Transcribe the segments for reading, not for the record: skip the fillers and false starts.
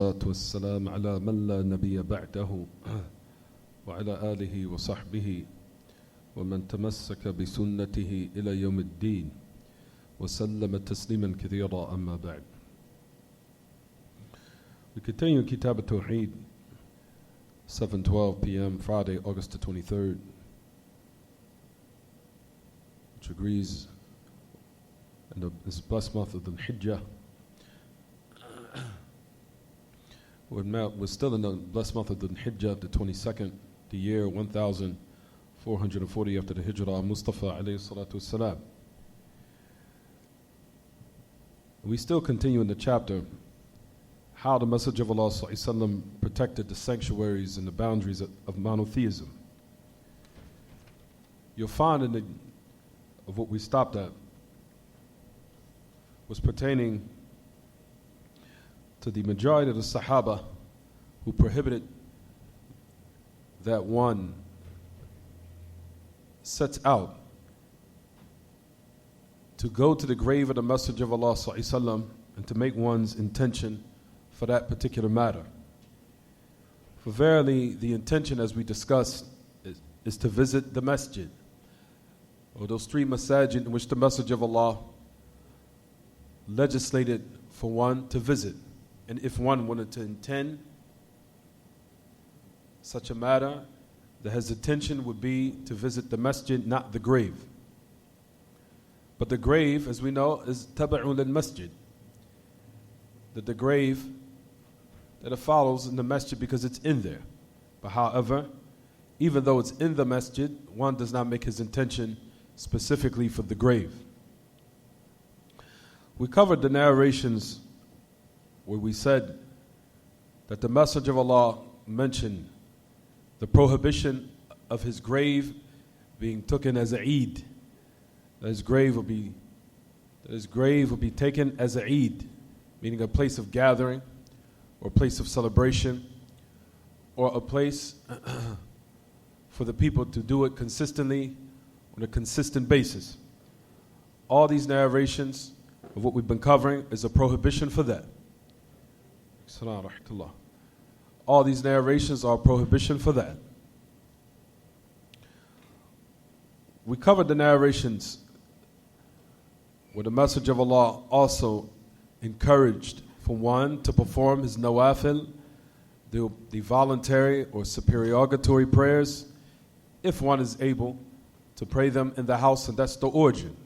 والسلام على من لا نبي بعده وعلى آله وصحبه ومن تمسك بسنته إلى يوم الدين وسلم تسليما كثيرا أما بعد. We continue Kitaab At-Tawheed, 7:12 p.m. Friday, August the 23rd, which agrees in this blessed month of the Hijjah. We're still in the blessed month of the Hijjah, the 22nd, the year 1440 after the Hijrah, Mustafa alayhi salatu wassalam. We still continue in the chapter how the Messenger of Allah sallallahu alaihi wasallam protected the sanctuaries and the boundaries of monotheism. You'll find of what we stopped at was pertaining to the majority of the Sahaba who prohibited that one sets out to go to the grave of the Messenger of Allah sallallahu alaihi wasallam and to make one's intention for that particular matter. For verily, the intention, as we discussed, is to visit the masjid, or those three masajid in which the Messenger of Allah legislated for one to visit. And if one wanted to intend such a matter, his intention would be to visit the masjid, not the grave. But the grave, as we know, is taba'un lil masjid. That the grave, that it follows in the masjid because it's in there. But however, even though it's in the masjid, one does not make his intention specifically for the grave. We covered the narrations where we said that the Messenger of Allah mentioned the prohibition of his grave being taken as a Eid. That his grave will be taken as a Eid, meaning a place of gathering, or a place of celebration, or a place for the people to do it consistently on a consistent basis. All these narrations of what we've been covering is a prohibition for that. All these narrations are a prohibition for that. We covered the narrations where the Messenger of Allah also encouraged for one to perform his nawafil, the voluntary or supererogatory prayers, if one is able to pray them in the house, and that's the origin.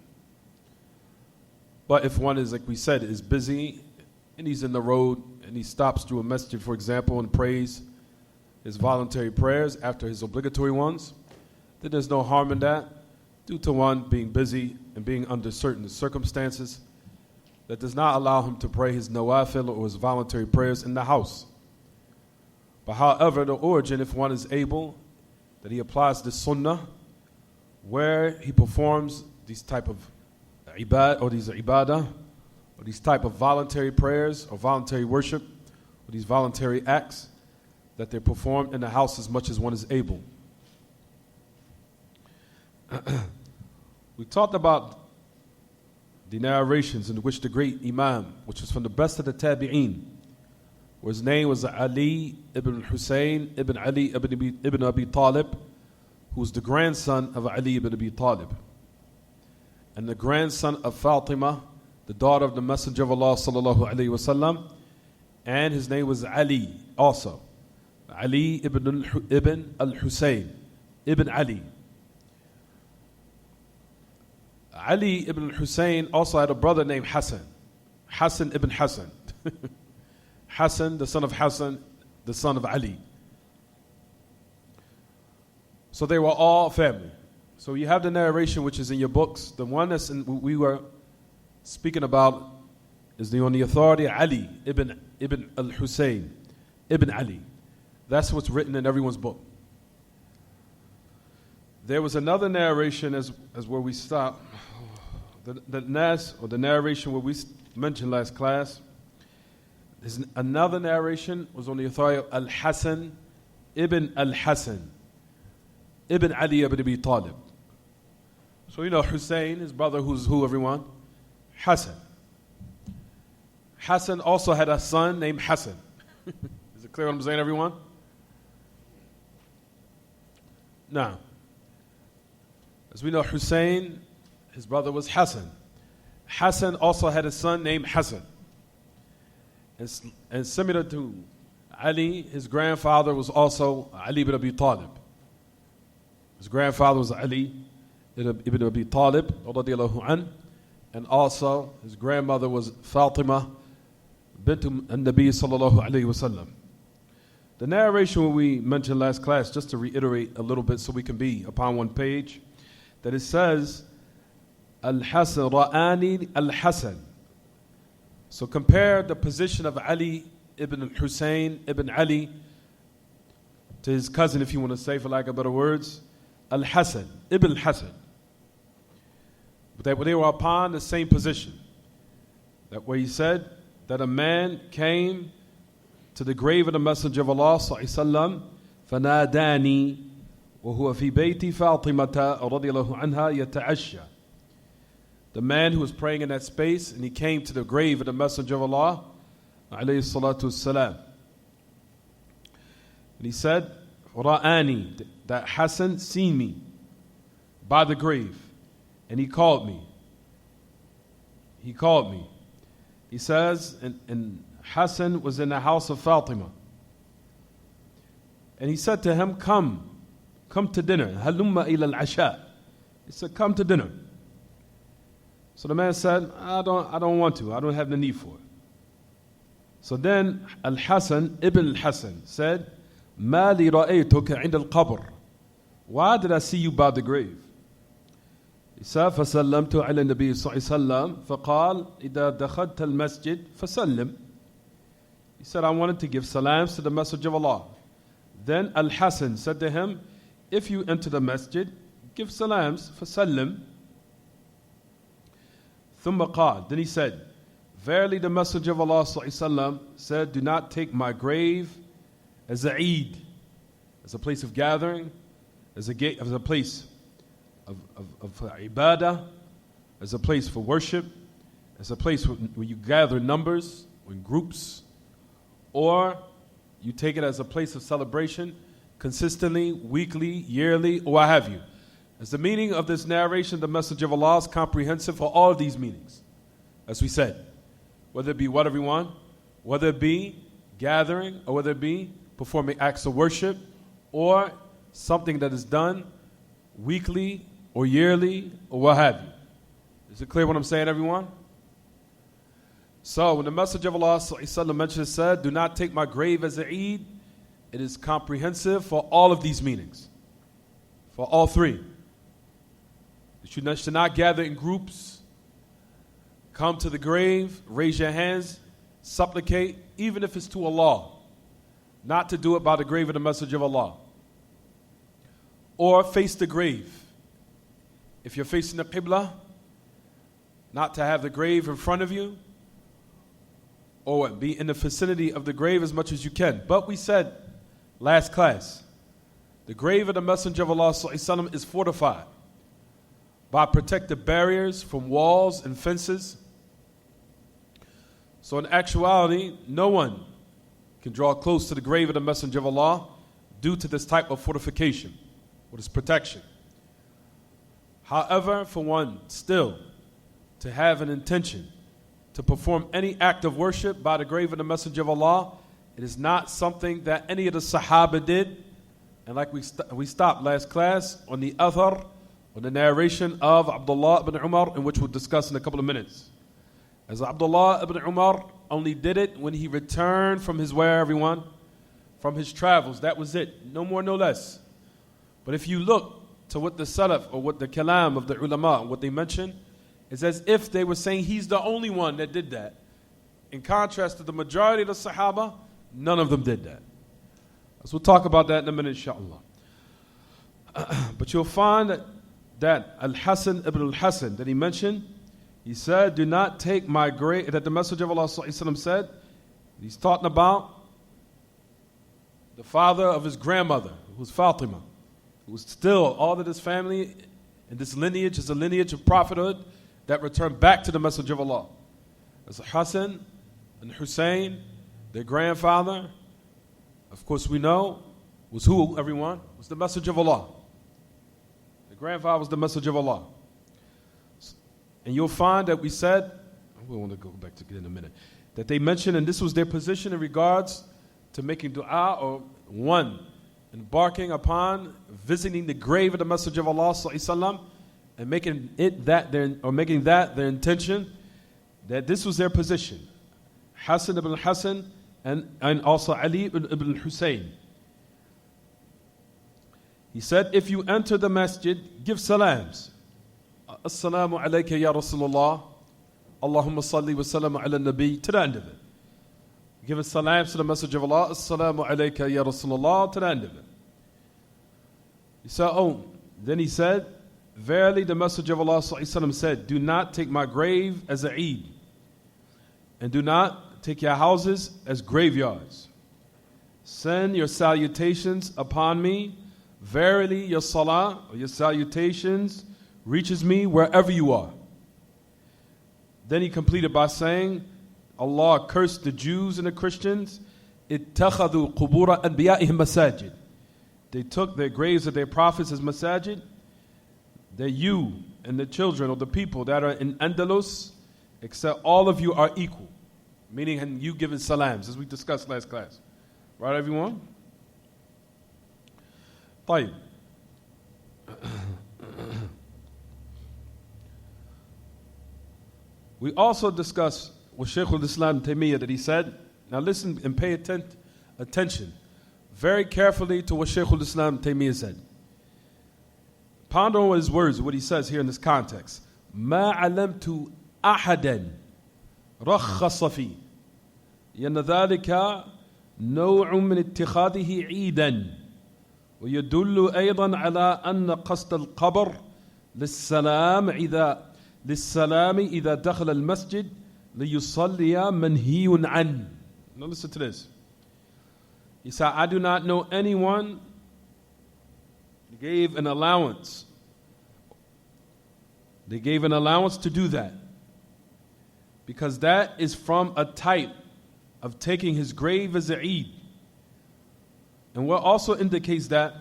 But if one is, like we said, is busy and he's in the road and he stops through a masjid, for example, and prays his voluntary prayers after his obligatory ones, then there's no harm in that, due to one being busy and being under certain circumstances that does not allow him to pray his nawafil or his voluntary prayers in the house. But however, the origin, if one is able, that he applies the sunnah where he performs these type of ibadah, or these type of voluntary prayers or voluntary worship, or these voluntary acts, that they're performed in the house as much as one is able. We talked about the narrations in which the great Imam, which was from the best of the Tabi'een, where his name was Ali ibn Hussein ibn Ali ibn Abi Talib, who was the grandson of Ali ibn Abi Talib, and the grandson of Fatima, the daughter of the Messenger of Allah sallallahu alaihi wasallam, and his name was Ali also, Ali ibn al-Hussein ibn Ali. Ali ibn Hussein also had a brother named Hassan ibn Hassan. Hassan, the son of Hassan, the son of Ali. So they were all family. So you have the narration which is in your books. The one we were speaking about is on the authority of Ali ibn al-Hussein ibn Ali. That's what's written in everyone's book. There was another narration as where we stopped. The narration where we mentioned last class. There's another narration was on the authority of Al-Hasan ibn Al-Hasan ibn Ali ibn Abi Talib. So you know Hussein, his brother, who's who, everyone? Hassan. Hassan also had a son named Hassan. Is it clear what I'm saying, everyone? Now, as we know, Hussein, his brother was Hassan. Hassan also had a son named Hassan. And similar to Ali, his grandfather was also Ali ibn Abi Talib. His grandfather was Ali ibn Abi Talib, radiallahu anhu, and also his grandmother was Fatima bint al-Nabi sallallahu alayhi wa sallam. The narration we mentioned last class, just to reiterate a little bit so we can be upon one page, that it says, Al-Hasan Ra'ani Al-Hasan. So compare the position of Ali ibn Hussein ibn Ali to his cousin, if you want to say for lack of better words, Al-Hasan, Ibn Hasan. But they were upon the same position. That where he said that a man came to the grave of the Messenger of Allah sallallahu فناداني وهو في بيت فاطمة رضي الله عنها يتعشى. The man who was praying in that space, and he came to the grave of the Messenger of Allah alayhi salatu wassalam. And he said, Ra'ani, that Hassan seen me by the grave, and he called me. He called me. He says, and Hassan was in the house of Fatima. And he said to him, come to dinner. Halumma ila al-asha. He said, come to dinner. So the man said, I don't want to. I don't have the need for it. So then Al-Hasan, Ibn Al-Hasan said, ما لي رأيتك عند القبر. Why did I see you by the grave? He said, فسلمت على النبي صلى الله عليه وسلم فقال إذا دخلت المسجد فسلم. He said, I wanted to give salams to the Messenger of Allah. Then Al-Hasan said to him, if you enter the masjid, give salams, فسلم. ثم قال, then he said, verily the Messenger of Allah صلى الله عليه وسلم said, do not take my grave as a Eid, as a place of gathering, as a place of ibadah, as a place for worship, as a place where you gather in numbers or in groups, or you take it as a place of celebration consistently, weekly, yearly, or what have you. As the meaning of this narration, the Messenger of Allah is comprehensive for all of these meanings, as we said, whether it be what everyone, whether it be gathering, or whether it be performing acts of worship, or something that is done weekly or yearly or what have you. Is it clear what I'm saying, everyone? So when the Messenger of Allah mentioned, said, do not take my grave as an Eid, it is comprehensive for all of these meanings, for all three. You should not gather in groups, come to the grave, raise your hands, supplicate, even if it's to Allah. Not to do it by the grave of the Messenger of Allah. Or face the grave. If you're facing the Qibla, not to have the grave in front of you, or be in the vicinity of the grave as much as you can. But we said last class, the grave of the Messenger of Allah is fortified by protective barriers from walls and fences. So in actuality, no one can draw close to the grave of the Messenger of Allah due to this type of fortification, or this protection. However, for one still to have an intention to perform any act of worship by the grave of the Messenger of Allah, it is not something that any of the Sahaba did. And like we stopped last class on the athar, on the narration of Abdullah ibn Umar, in which we'll discuss in a couple of minutes. As Abdullah ibn Umar only did it when he returned from his where, everyone? From his travels. That was it. No more, no less. But if you look to what the Salaf, or what the Kalam of the Ulama, what they mention, it's as if they were saying he's the only one that did that. In contrast to the majority of the Sahaba, none of them did that. So we'll talk about that in a minute, inshaAllah. But you'll find that Al-Hasan ibn Al-Hasan that he mentioned, he said, do not take my grave, that the Messenger of Allah said, he's talking about the father of his grandmother, who was Fatima, who was still, all of this family, and this lineage is a lineage of prophethood that returned back to the Messenger of Allah. As Hassan and Hussein Their grandfather, of course we know, was who, everyone? Was the Messenger of Allah. Their grandfather was the Messenger of Allah. And you'll find that we said, we want to go back to it in a minute, that they mentioned, and this was their position in regards to making dua, or one, embarking upon visiting the grave of the Messenger of Allah ﷺ, and making that their intention, that this was their position. Hassan ibn Hassan and also Ali ibn Hussein. He said, if you enter the masjid, give salams. Assalamu alayka ya Rasulullah. Allahumma salli wa sallam ala nabi. To the end of it. Give a salam to the Messenger of Allah. Assalamu alayka ya Rasulullah. To the end of it. He said, then he said, verily the Messenger of Allah said, do not take my grave as a Eid, and do not take your houses as graveyards. Send your salutations upon me. Verily your salah, or your salutations, reaches me wherever you are. Then he completed by saying, Allah cursed the Jews and the Christians. اتخذوا قبور أنبيائهم مساجد. They took their graves of their prophets as masajid. That you and the children or the people that are in Andalus, except all of you are equal. Meaning you giving salams, as we discussed last class. Right, everyone? طيب. We also discussed with Shaykh al-Islam Taymiyyah that he said, now listen and pay attention very carefully to what Shaykh al-Islam Taymiyyah said. Ponder on his words, what he says here in this context. ما علمت أحدا رخص فيه لأن ذلك نوع من اتخاذه عيدا ويدل أيضا على أن قصد القبر للسلام إذا دخل المسجد ليصلي منهي عنه. Now listen to this. He said, I do not know anyone who gave an allowance. They gave an allowance to do that, because that is from a type of taking his grave as a Eid. And what also indicates that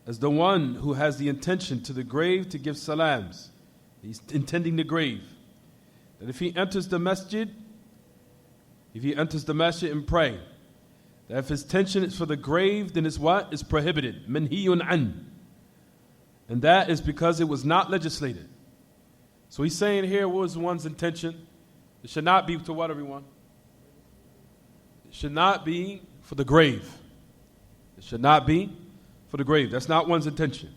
as the one who has the intention to the grave to give salams. He's intending the grave. That if he enters the masjid and pray, that if his intention is for the grave, then it's what? It's prohibited. Manhiyun an. And that is because it was not legislated. So he's saying here, what was one's intention? It should not be to what, everyone? It should not be for the grave. It should not be for the grave. That's not one's intention.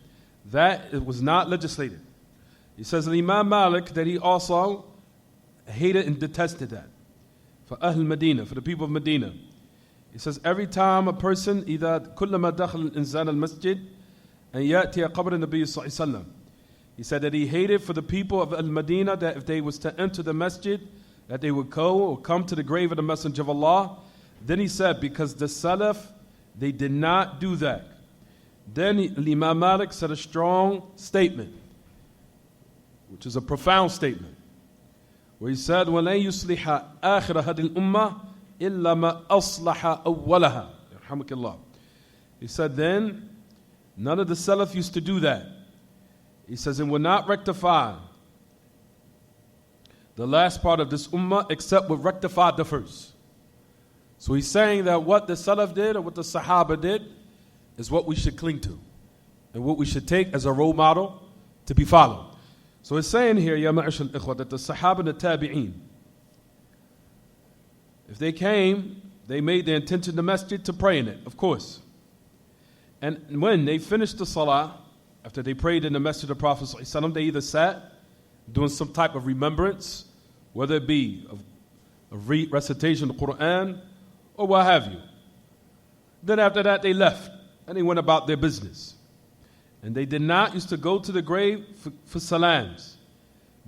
That it was not legislated. He says Imam Malik that he also hated and detested that. For Ahl Medina, for the people of Medina. He says every time a person إذا كلما دخل الإنسان المسجد أن يأتي قبر النبي صلى الله عليه وسلم. He said that he hated for the people of Al-Medina that if they was to enter the masjid, that they would go or come to the grave of the Messenger of Allah. Then he said, because the Salaf, they did not do that. Then Imam Malik said a strong statement, which is a profound statement, where he said, وَلَنْ يُصْلِحَ آخِرَ هَذِي الْأُمَّةِ إِلَّا مَا أَصْلَحَ أَوَّلَهَا. يرحمك الله. He said then, none of the Salaf used to do that. He says, and will not rectify the last part of this ummah except what rectified the first. So he's saying that what the Salaf did or what the Sahaba did is what we should cling to and what we should take as a role model to be followed. So it's saying here, Ya Ma'ashal Ikhwa, that the Sahaba and the Tabi'een, if they came, they made their intention the masjid to pray in it, of course. And when they finished the salah, after they prayed in the masjid of the Prophet ﷺ, they either sat doing some type of remembrance, whether it be a recitation of the Quran or what have you. Then after that they left and they went about their business. And they did not used to go to the grave for salams,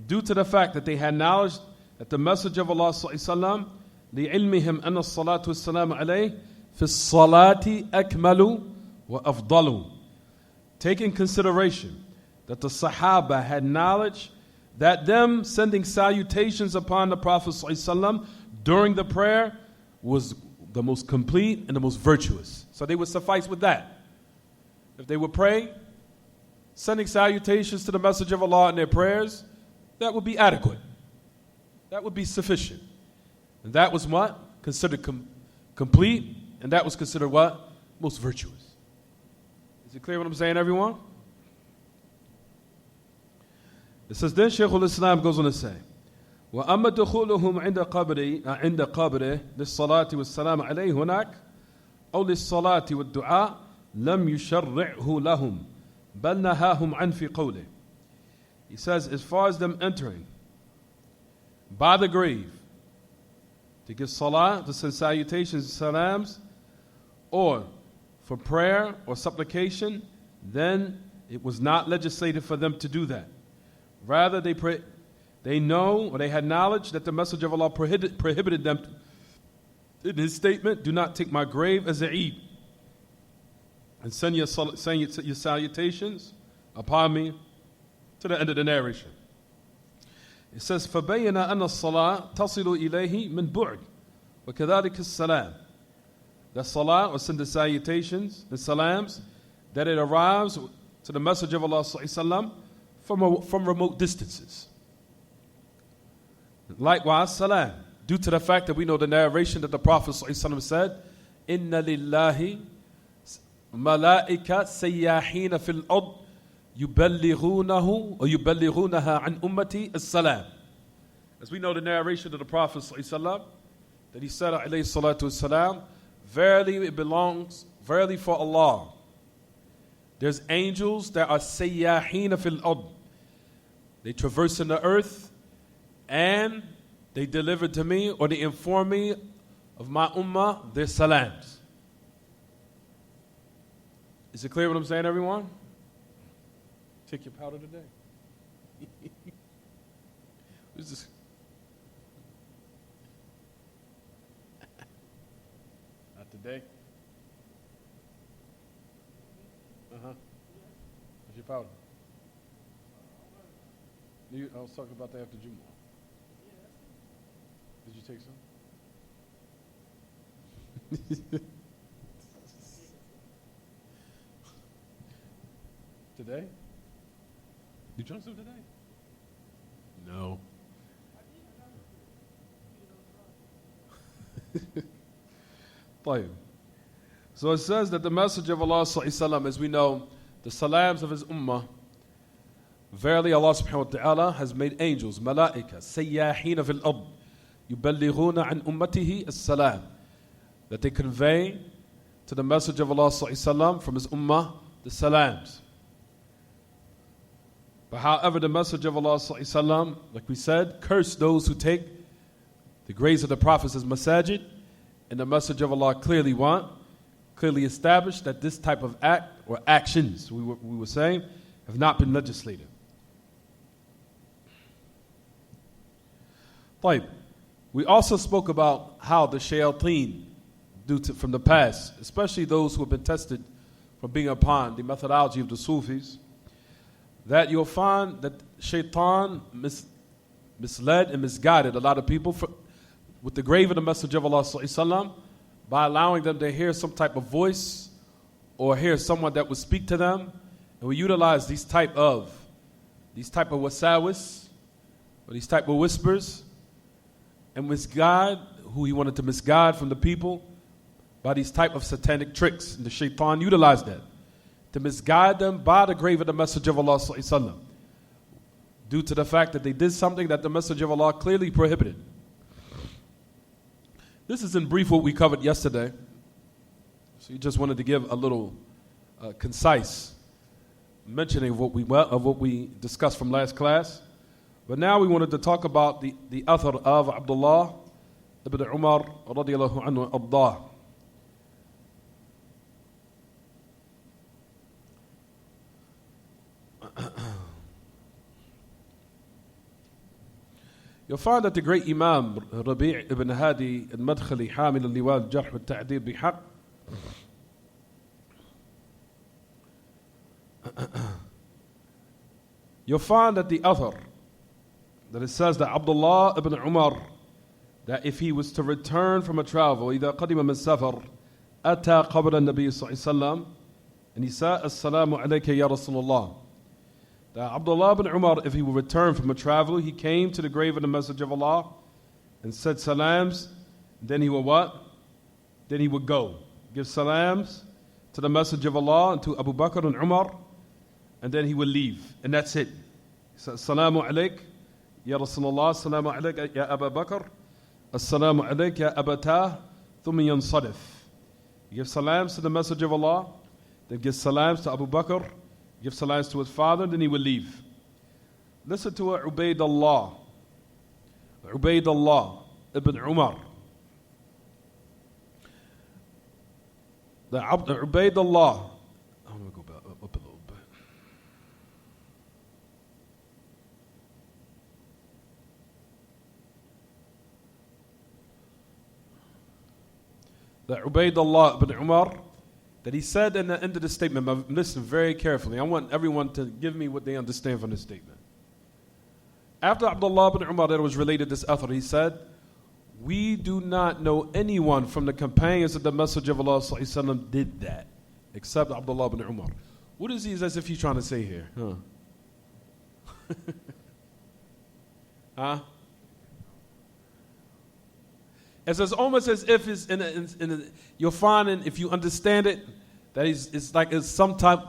due to the fact that they had knowledge that the Messenger of Allah ﷺ, لِعِلْمِهِمْ أَنَّ الصَّلَاةُ وَالسَّلَامُ عَلَيْهِ فِي الصَّلَاةِ أَكْمَلُ وَأَفْضَلُ. Take in consideration that the Sahaba had knowledge that them sending salutations upon the Prophet ﷺ during the prayer was the most complete and the most virtuous. So they would suffice with that. If they would pray, sending salutations to the Messenger of Allah in their prayers, that would be adequate. That would be sufficient. And that was what? Considered complete, and that was considered what? Most virtuous. Is it clear what I'm saying, everyone? It says, then Shaykh al-Islam goes on to say, وأما دخولهم عند قبره للصلاة والسلام عليه هناك أو للصلاة والدعاء لم يشرعه لهم بل نهاهم عن في قوله. He says, as far as them entering by the grave to give salah, to send salutations and salams, or for prayer or supplication, then it was not legislated for them to do that. Rather, they know, or they had knowledge that the Messenger of Allah prohibited them in his statement, do not take my grave as a Eid and send your salutations upon me, to the end of the narration. It says, فَبَيَّنَ أَنَّ الصَّلَاةَ تَصِلُ إِلَيْهِ مِنْ بُعْدٍ وَكَذَلِكَ السَّلَامُ. The salah, or send the salutations, the salams, that it arrives to the Messenger of Allah sallam, from remote distances. Likewise, salam, due to the fact that we know the narration that the Prophet sallam said, إِنَّ لِلَّهِ مَلَائِكَ سَيَّاحِينَ فِي الْأَرْضِ يُبَلِّغُونَهُ وَيُبَلِّغُونَهَا عَنْ أُمَّتِي السَّلَامِ. As we know the narration of the Prophet sallam, that he said, alayhi salatu wassalam, verily it belongs, verily for Allah, there's angels that are sayyahina fil ard. They traverse in the earth and they deliver to me, or they inform me of my ummah their salams. Is it clear what I'm saying, everyone? Take your powder today. Who's this? Not today. What's your powder? I was talking about that after Jumu'ah. Did you take some? Today? You drunk some today? No. So it says that the Messenger of Allah sallam, as we know, the salams of his ummah, verily Allah subhanahu wa ta'ala has made angels, malaika, sayyahina fil ard, yuballighuna an ummatihi as-salam, that they convey to the Messenger of Allah sallam from his ummah the salams. But however, the Messenger of Allah sallam, like we said, cursed those who take the graves of the prophets as masajid, and the Messenger of Allah clearly established that this type of act or actions, we were saying, have not been legislated. We also spoke about how the shayateen, from the past, especially those who have been tested from being upon the methodology of the Sufis, that you'll find that shaitan misled and misguided a lot of people with the grave of the Messenger of Allah sallam, by allowing them to hear some type of voice or hear someone that would speak to them. And we utilize these type of wasawis, or these type of whispers, and misguide who he wanted to misguide from the people by these type of satanic tricks. And the shaitan utilized that to misguide them by the grave of the Messenger of Allah sallam, due to the fact that they did something that the Messenger of Allah clearly prohibited. This is in brief what we covered yesterday. So you just wanted to give a little concise mentioning of what we discussed from last class. But now we wanted to talk about the athar of Abdullah ibn Umar radiyallahu anhu ardah. You'll find that the great Imam Rabi' ibn Hadi al-Madkhali Hamil al-Liwa al-Jarh wa-Ta'dil bihaq, you'll find that the author, that it says that Abdullah ibn Umar that if he was to return from a travel, إِذَا قَدِمَ مِنْ سَفَرٍ أَتَى قَبْرَ النَّبِيِّ صلى الله عليه وسلم and he said, As-salamu alayka ya Rasulullah. That Abdullah bin Umar, if he would return from a travel, he came to the grave of the Messenger of Allah and said salams. Then he would what? Then he would go. Give salams to the Messenger of Allah and to Abu Bakr and Umar, and then he would leave. And that's it. He said, As-salamu alayk ya Rasulullah, As-salamu alayk ya Abu Bakr, As-salamu alayk ya Abatah, thumma yansarif. He gives salams to the Messenger of Allah, then gives salams to Abu Bakr, gives salams to his father, then he will leave. Listen to Ubaydullah ibn Umar. The Ubaydullah, I'm going to go back up a little bit. The Ubaydullah ibn Umar, that he said in the end of the statement, but listen very carefully. I want everyone to give me what they understand from this statement. After Abdullah bin Umar that was related this author, he said, we do not know anyone from the companions of the Messenger of Allah ﷺ did that, except Abdullah bin Umar. What is he as if he's trying to say here? Huh? It's almost as if it's you'll find, if you understand it, that it's like it's some type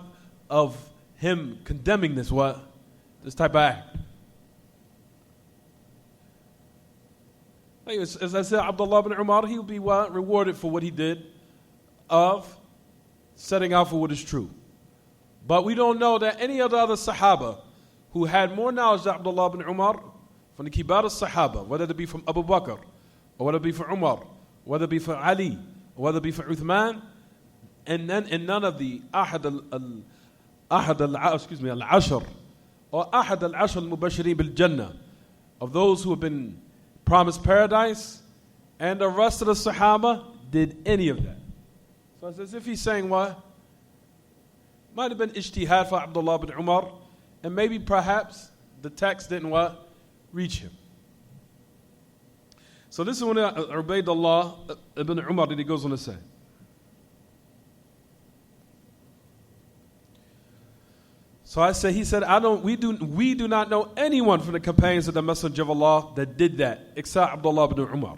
of him condemning this type of act. As I said, Abdullah bin Umar, he will be rewarded for what he did of setting out for what is true. But we don't know that any of the other Sahaba who had more knowledge than Abdullah bin Umar, from the Kibar al-Sahaba, whether it be from Abu Bakr, or whether it be for Umar, whether it be for Ali, or whether it be for Uthman, and none of the al-Ashr, or Ahad al-Ashr al-Mubashirin bil-Jannah, of those who have been promised paradise, and the rest of the Sahaba did any of that. So it's as if he's saying what? Might have been ijtihad for Abdullah bin Umar, and maybe perhaps the text didn't reach him. So this is what Ubaydullah ibn Umar that he goes on to say. So he said, we do not know anyone from the companions of the Messenger of Allah that did that, except Abdullah ibn Umar.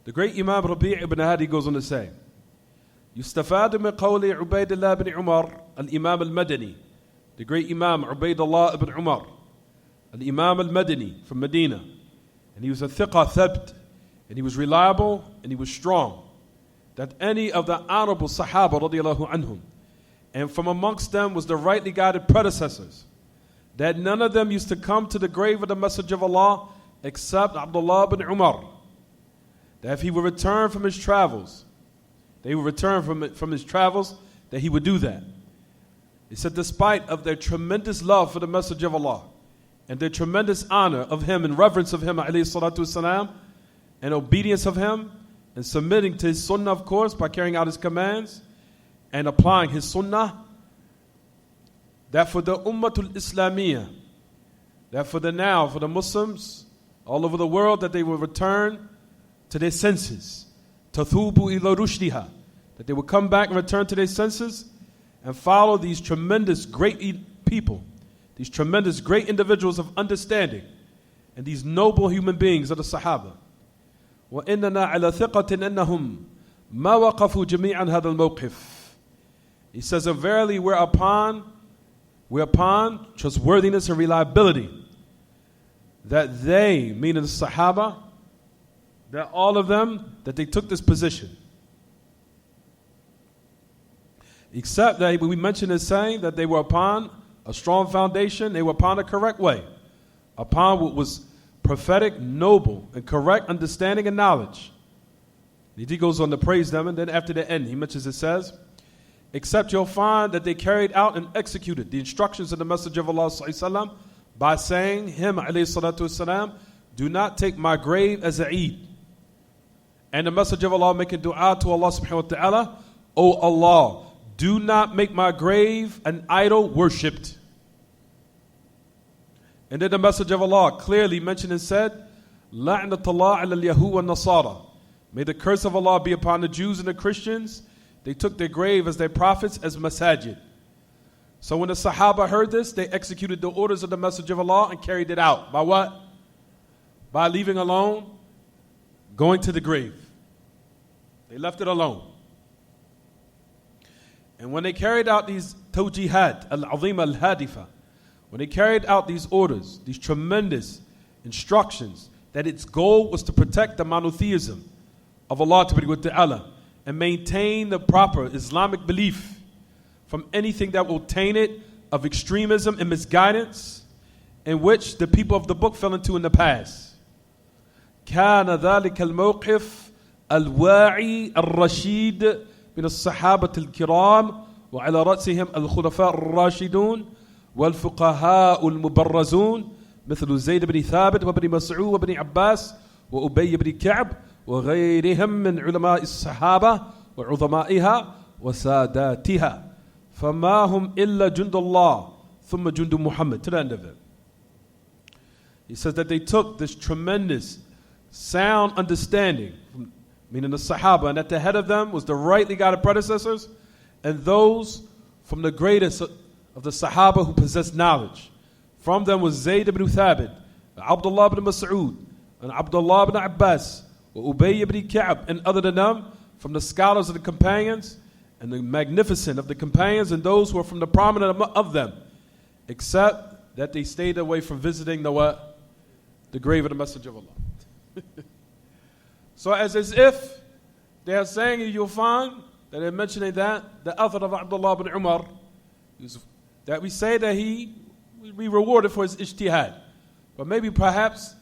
The great Imam Rabi' ibn Hadi goes on to say, يستفاد من قول عبيد الله بن عمر الإمام المدني. The great Imam Ubaydullah ibn Umar, al-Imam al-Madani from Medina. And he was a thiqa thabt, and he was reliable, and he was strong. That any of the honorable Sahaba radiallahu anhum, and from amongst them was the rightly guided predecessors, that none of them used to come to the grave of the Messenger of Allah except Abdullah bin Umar. That if he would return from his travels, they would return from his travels, that he would do that. He said, despite of their tremendous love for the Messenger of Allah, and their tremendous honor of him and reverence of him, alayhi salatu wasalam, and obedience of him, and submitting to his sunnah, of course, by carrying out his commands, and applying his sunnah, that for the ummatul islamiyah, that for the Muslims all over the world, that they will return to their senses, tathubu ila rushdiha, that they will come back and return to their senses and follow these tremendous great people, these tremendous great individuals of understanding, and these noble human beings of the Sahaba. وَإِنَّنَا عَلَى ثِقَةٍ أَنَّهُمْ مَا وَقَفُوا جَمِيعًا هَذَا الْمَوْقِفِ. He says, and verily we're upon trustworthiness and reliability, that they, meaning the Sahaba, that all of them, that they took this position. Except that we mentioned as saying that they were upon a strong foundation, they were upon a correct way, upon what was prophetic, noble, and correct understanding and knowledge. He goes on to praise them, and then after the end, he mentions, it says, except you'll find that they carried out and executed the instructions of the Messenger of Allah ﷺ by saying, him ﷺ, do not take my grave as a Eid. And the Messenger of Allah making dua to Allah subhanahu wa ta'ala, O Allah, do not make my grave an idol worshipped. And then the Messenger of Allah clearly mentioned and said, لعنة الله على اليهود والنصارى. May the curse of Allah be upon the Jews and the Christians. They took their grave as their prophets as masajid. So when the Sahaba heard this, they executed the orders of the Messenger of Allah and carried it out. By what? By leaving alone, going to the grave. They left it alone. And when they carried out these tawjihad, al-azima al-hadifa, when they carried out these orders, these tremendous instructions, that its goal was to protect the monotheism of Allah Ta'ala and maintain the proper Islamic belief from anything that will taint it of extremism and misguidance in which the people of the book fell into in the past. كان ذلك الموقف الواعي الرشيد من الصحابة الكرام وعلى رأسهم الخلفاء الراشدون والفقهاء المبرزون مثل زيد بن ثابت وابن مسعود وابن عباس وأبي بن كعب وغيرهم من علماء الصحابة وعظمائها وساداتها فما هم إلا جند الله ثم جند محمد. To the end of it. He says that they took this tremendous sound understanding, meaning the Sahaba, and at the head of them was the rightly guided predecessors and those from the greatest of the Sahaba who possessed knowledge. From them was Zayd ibn Thabit, Abdullah ibn Mas'ud, and Abdullah ibn Abbas, Ubay ibn Ka'b, and other than them, from the scholars of the companions, and the magnificent of the companions, and those who are from the prominent of them, except that they stayed away from visiting the what? The grave of the Messenger of Allah. So as if they are saying, you'll find that they're mentioning that, the author of Abdullah ibn Umar, that we say that he will be rewarded for his ijtihad. But maybe perhaps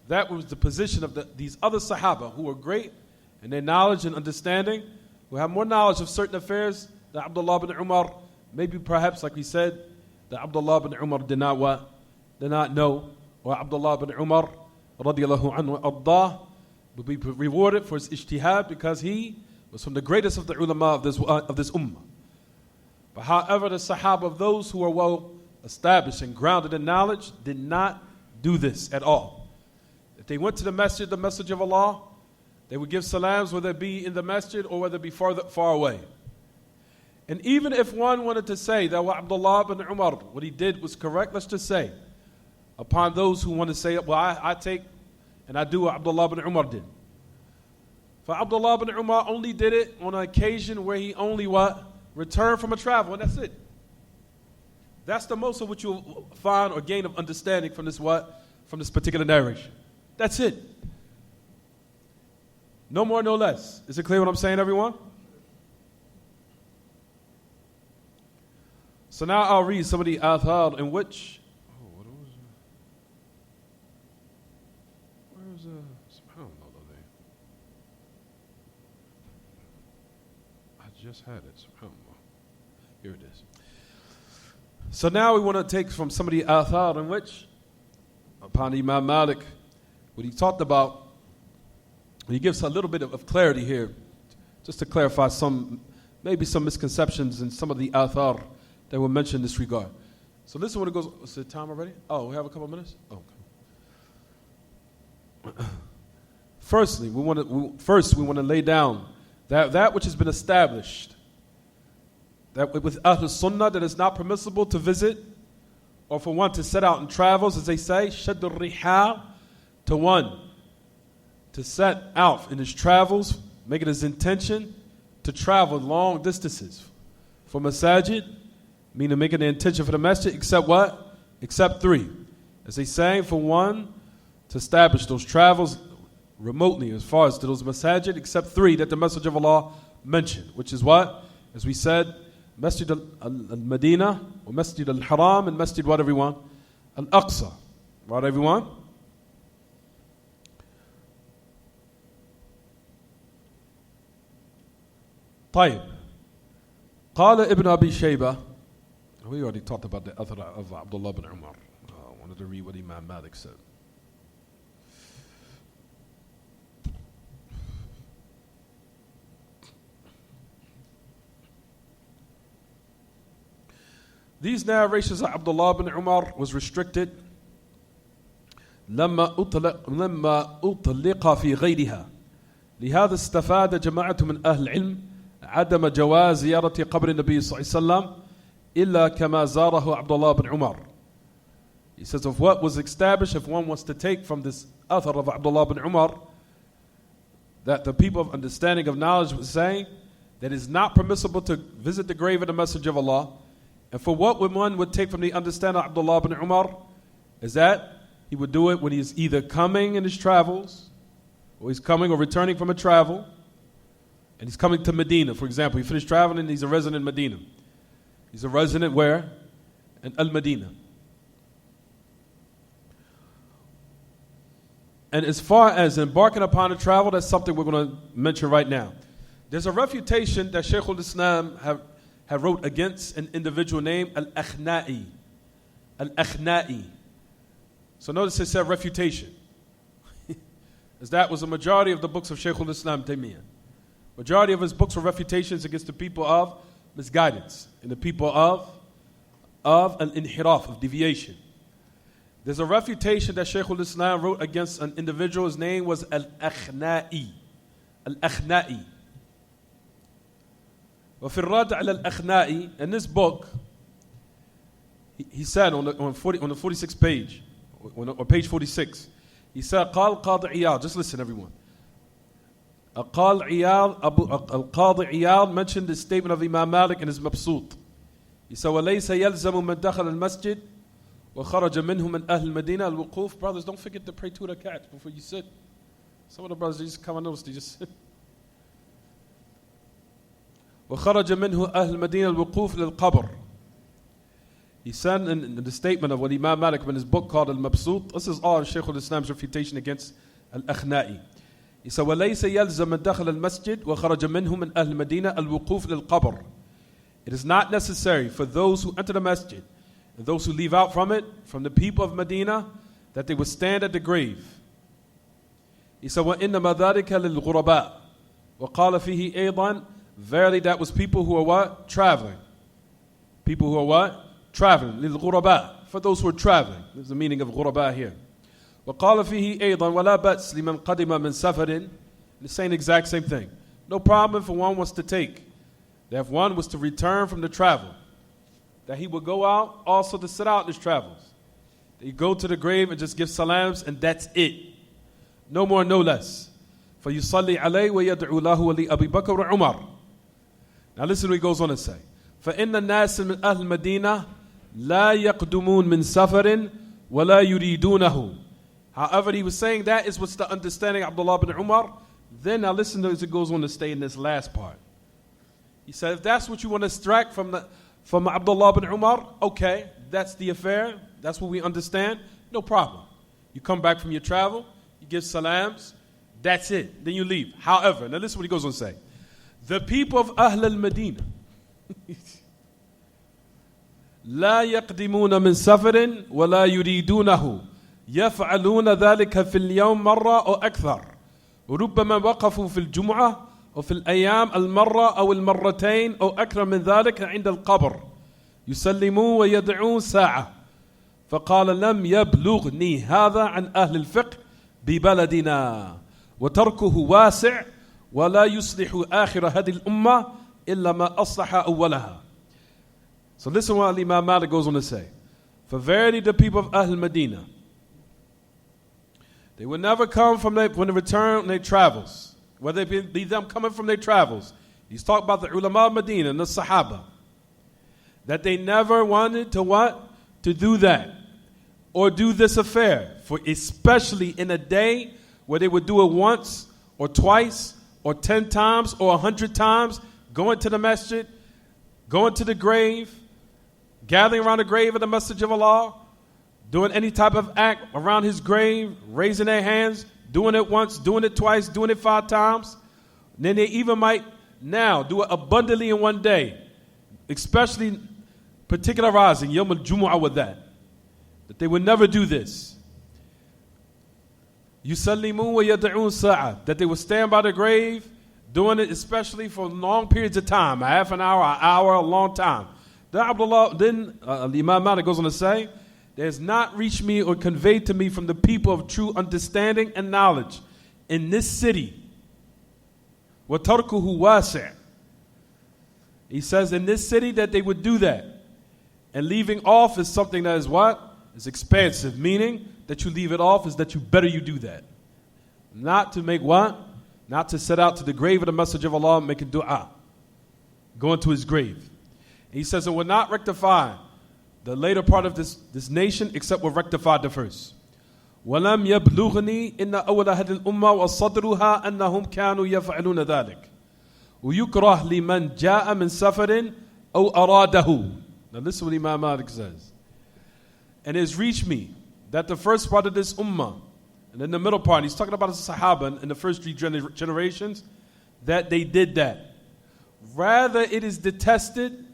that was the position of these other Sahaba who were great in their knowledge and understanding, who have more knowledge of certain affairs than Abdullah ibn Umar. Maybe perhaps, like we said, that Abdullah ibn Umar did not what? Did not know. Or Abdullah ibn Umar radiyallahu anhu ardah will be rewarded for his ijtihad because he was from the greatest of the ulama of this ummah. But however, the Sahaba of those who are well established and grounded in knowledge did not do this at all. If they went to the masjid, the Messenger of Allah, they would give salams whether it be in the masjid or whether it be far away. And even if one wanted to say that what Abdullah ibn Umar, what he did was correct, let's just say, upon those who want to say, well, I take and I do what Abdullah ibn Umar did. For Abdullah ibn Umar only did it on an occasion where he only what? Returned from a travel, and that's it. That's the most of what you'll find or gain of understanding from this what? From this particular narration. That's it. No more, no less. Is it clear what I'm saying, everyone? So now I'll read some of the athar in which... Oh, what was it? Where's subhanAllah there? I just had it, subhanAllah. Here it is. So now we want to take from some of the athar in which, upon Imam Malik, what he talked about, he gives a little bit of clarity here, just to clarify maybe some misconceptions in some of the athar that were mentioned in this regard. So listen when it goes. Is it time already? Oh, we have a couple of minutes? Oh, okay. Firstly, we want to lay down that which has been established, that with Ahl Sunnah, that it's not permissible to visit or for one to set out in travels, as they say, shaddur rihal, to set out in his travels, make it his intention to travel long distances for masajid, meaning making the intention for the masjid, except what? Except three. As they say, for one to establish those travels remotely as far as to those masajid, except three that the Messenger of Allah mentioned, which is what? As we said, Masjid al-Madinah, or Masjid al-Haram, and Masjid what, everyone? Al-Aqsa. Right, everyone? طيب. قال ابن أبي شيبة. We already talked about the author of Abdullah ibn Umar. I wanted to read what Imam Malik said. These narrations of Abdullah ibn Umar was restricted لما أطلق في غيرها لهذا استفاد جماعة من أهل العلم عدم جواز زيارة قبر النبي صلى الله عليه وسلم إلا كما زاره عبد الله بن Umar. He says of what was established, if one wants to take from this author of Abdullah bin Umar, that the people of understanding of knowledge was saying that it's not permissible to visit the grave of the Messenger of Allah. And for what one would take from the understanding of Abdullah bin Umar is that he would do it when he's either coming in his travels, or he's coming or returning from a travel, and he's coming to Medina. For example, he finished traveling and he's a resident in Medina. He's a resident where? In Al-Medina. And as far as embarking upon a travel, that's something we're going to mention right now. There's a refutation that Shaykh al-Islam have wrote against an individual named Al-Akhna'i. Al-Akhna'i. So notice it said refutation. As that was a majority of the books of Shaykh al-Islam Taymiyyah. Majority of his books were refutations against the people of misguidance and the people of al-inhiraf, of deviation. There's a refutation that Shaykh al-Islam wrote against an individual. His name was Al-Akhna'i. Al-Akhna'i. وفي الرد على الأخنائي, in this book, he said on the 46th page, or page 46, he said, قال قاضي عياض, just listen everyone. القاضي عياض mentioned the statement of Imam Malik in his Mabsut. He said, وليس يلزم من دخل المسجد وخرج منه من أهل المدينة الوقوف. Brothers, don't forget to pray 2 rakats before you sit. Some of the brothers, they just come on notice, they just sit. وخرج منه أهل المدينة الوقوف للقبر. He said in the statement of what Imam Malik in his book called Al-Mabsut, this is all Shaykh al-Islam's refutation against Al-Akhna'i. He said, وَلَيْسَ يَلْزَمَ مَنْ دَخَلَ الْمَسْجِدِ وَخَرَجَ مِنْهُ مِنْ أَهْلِ الْمَدِينَةِ الْوُقُوفِ لِلْقَبْرِ. It is not necessary for those who enter the masjid and those who leave out from it, from the people of Medina, that they would stand at the grave. He said, وَإِنَّمَا ذَلِكَ لِلْغُرَبَاءِ وَقَالَ فِيهِ أَيْضًا. Verily that was people who are what? Traveling. People who are what? Traveling. لِلْغُرَبَاءِ. For those who are traveling. There's the meaning of غُرَبَاء here. وقال فيه أيضا ولا بأس لمن قدم من سفر. The same exact same thing. No problem if one wants to take. That if one was to return from the travel, that he would go out also to sit out in his travels. That he go to the grave and just give salams and that's it. No more, no less. فيصلي عليه ويدعو له ولأبي بكر وعمر. Now listen to what he goes on to say. فإن الناس من أهل المدينة لا يقدمون من سفر ولا يريدونه. However, he was saying that is what's the understanding of Abdullah bin Umar. Then now listen to as it goes on to stay in this last part. He said, if that's what you want to extract from Abdullah bin Umar, okay, that's the affair. That's what we understand. No problem. You come back from your travel, you give salams, that's it. Then you leave. However, now listen to what he goes on to say. The people of Ahl al-Madinah لا يقدمون من سفر ولا يريدونه. يفعلون ذلك في اليوم مرة أو أكثر. وربما وقفوا في الجمعة وفي الأيام المرة أو المرتين أو أكثر من ذلك عند القبر. يسلمون ويدعون ساعة. فقال لم يبلغني هذا عن أهل الفقه ببلدنا. وتركه واسع ولا يصلح آخر هذه الأمة إلا ما أصلح أولها. So listen what Imam Malik goes on to say. For verily the people of Ahl Medina, they will never come from when they return their travels, whether it be them coming from their travels. He's talking about the ulama of Medina and the Sahaba. That they never wanted to what? To do that. Or do this affair. For especially in a day where they would do it once or twice or 10 times or 100 times, going to the masjid, going to the grave, gathering around the grave of the Messenger of Allah, doing any type of act around his grave, raising their hands, doing it once, doing it twice, doing it 5 times. And then they even might now do it abundantly in one day, especially particularizing Yawm al-Jumu'ah with that they would never do this. Yusallimun wa yad'un sa'a, that they would stand by the grave, doing it especially for long periods of time, a half an hour, a long time. Then Imam Malik goes on to say there has not reached me or conveyed to me from the people of true understanding and knowledge in this city. وَتَرْكُهُ وَاسِعٌ. He says in this city that they would do that. And leaving off is something that is what? Is expansive, meaning that you leave it off is that you do that. Not to make what? Not to set out to the grave of the Messenger of Allah and make a dua. Go into his grave. And he says it will not rectify the later part of this nation except will rectify the first. وَلَمْ يَبْلُغْنِي إِنَّ أَوَّلَ هَذِهِ الْأُمَّةِ وَصَدْرُهَا أَنَّهُمْ كَانُوا يَفْعَلُونَ ذَلِكَ وَيُكْرَهْ لِمَنْ جَاءَ مِنْ سَفَرٍ أَوْ أَرَادَهُ. Now listen what Imam Malik says. And it has reached me that the first part of this ummah, and then the middle part, he's talking about the Sahaba in the first three generations, that they did that. Rather, it is detested,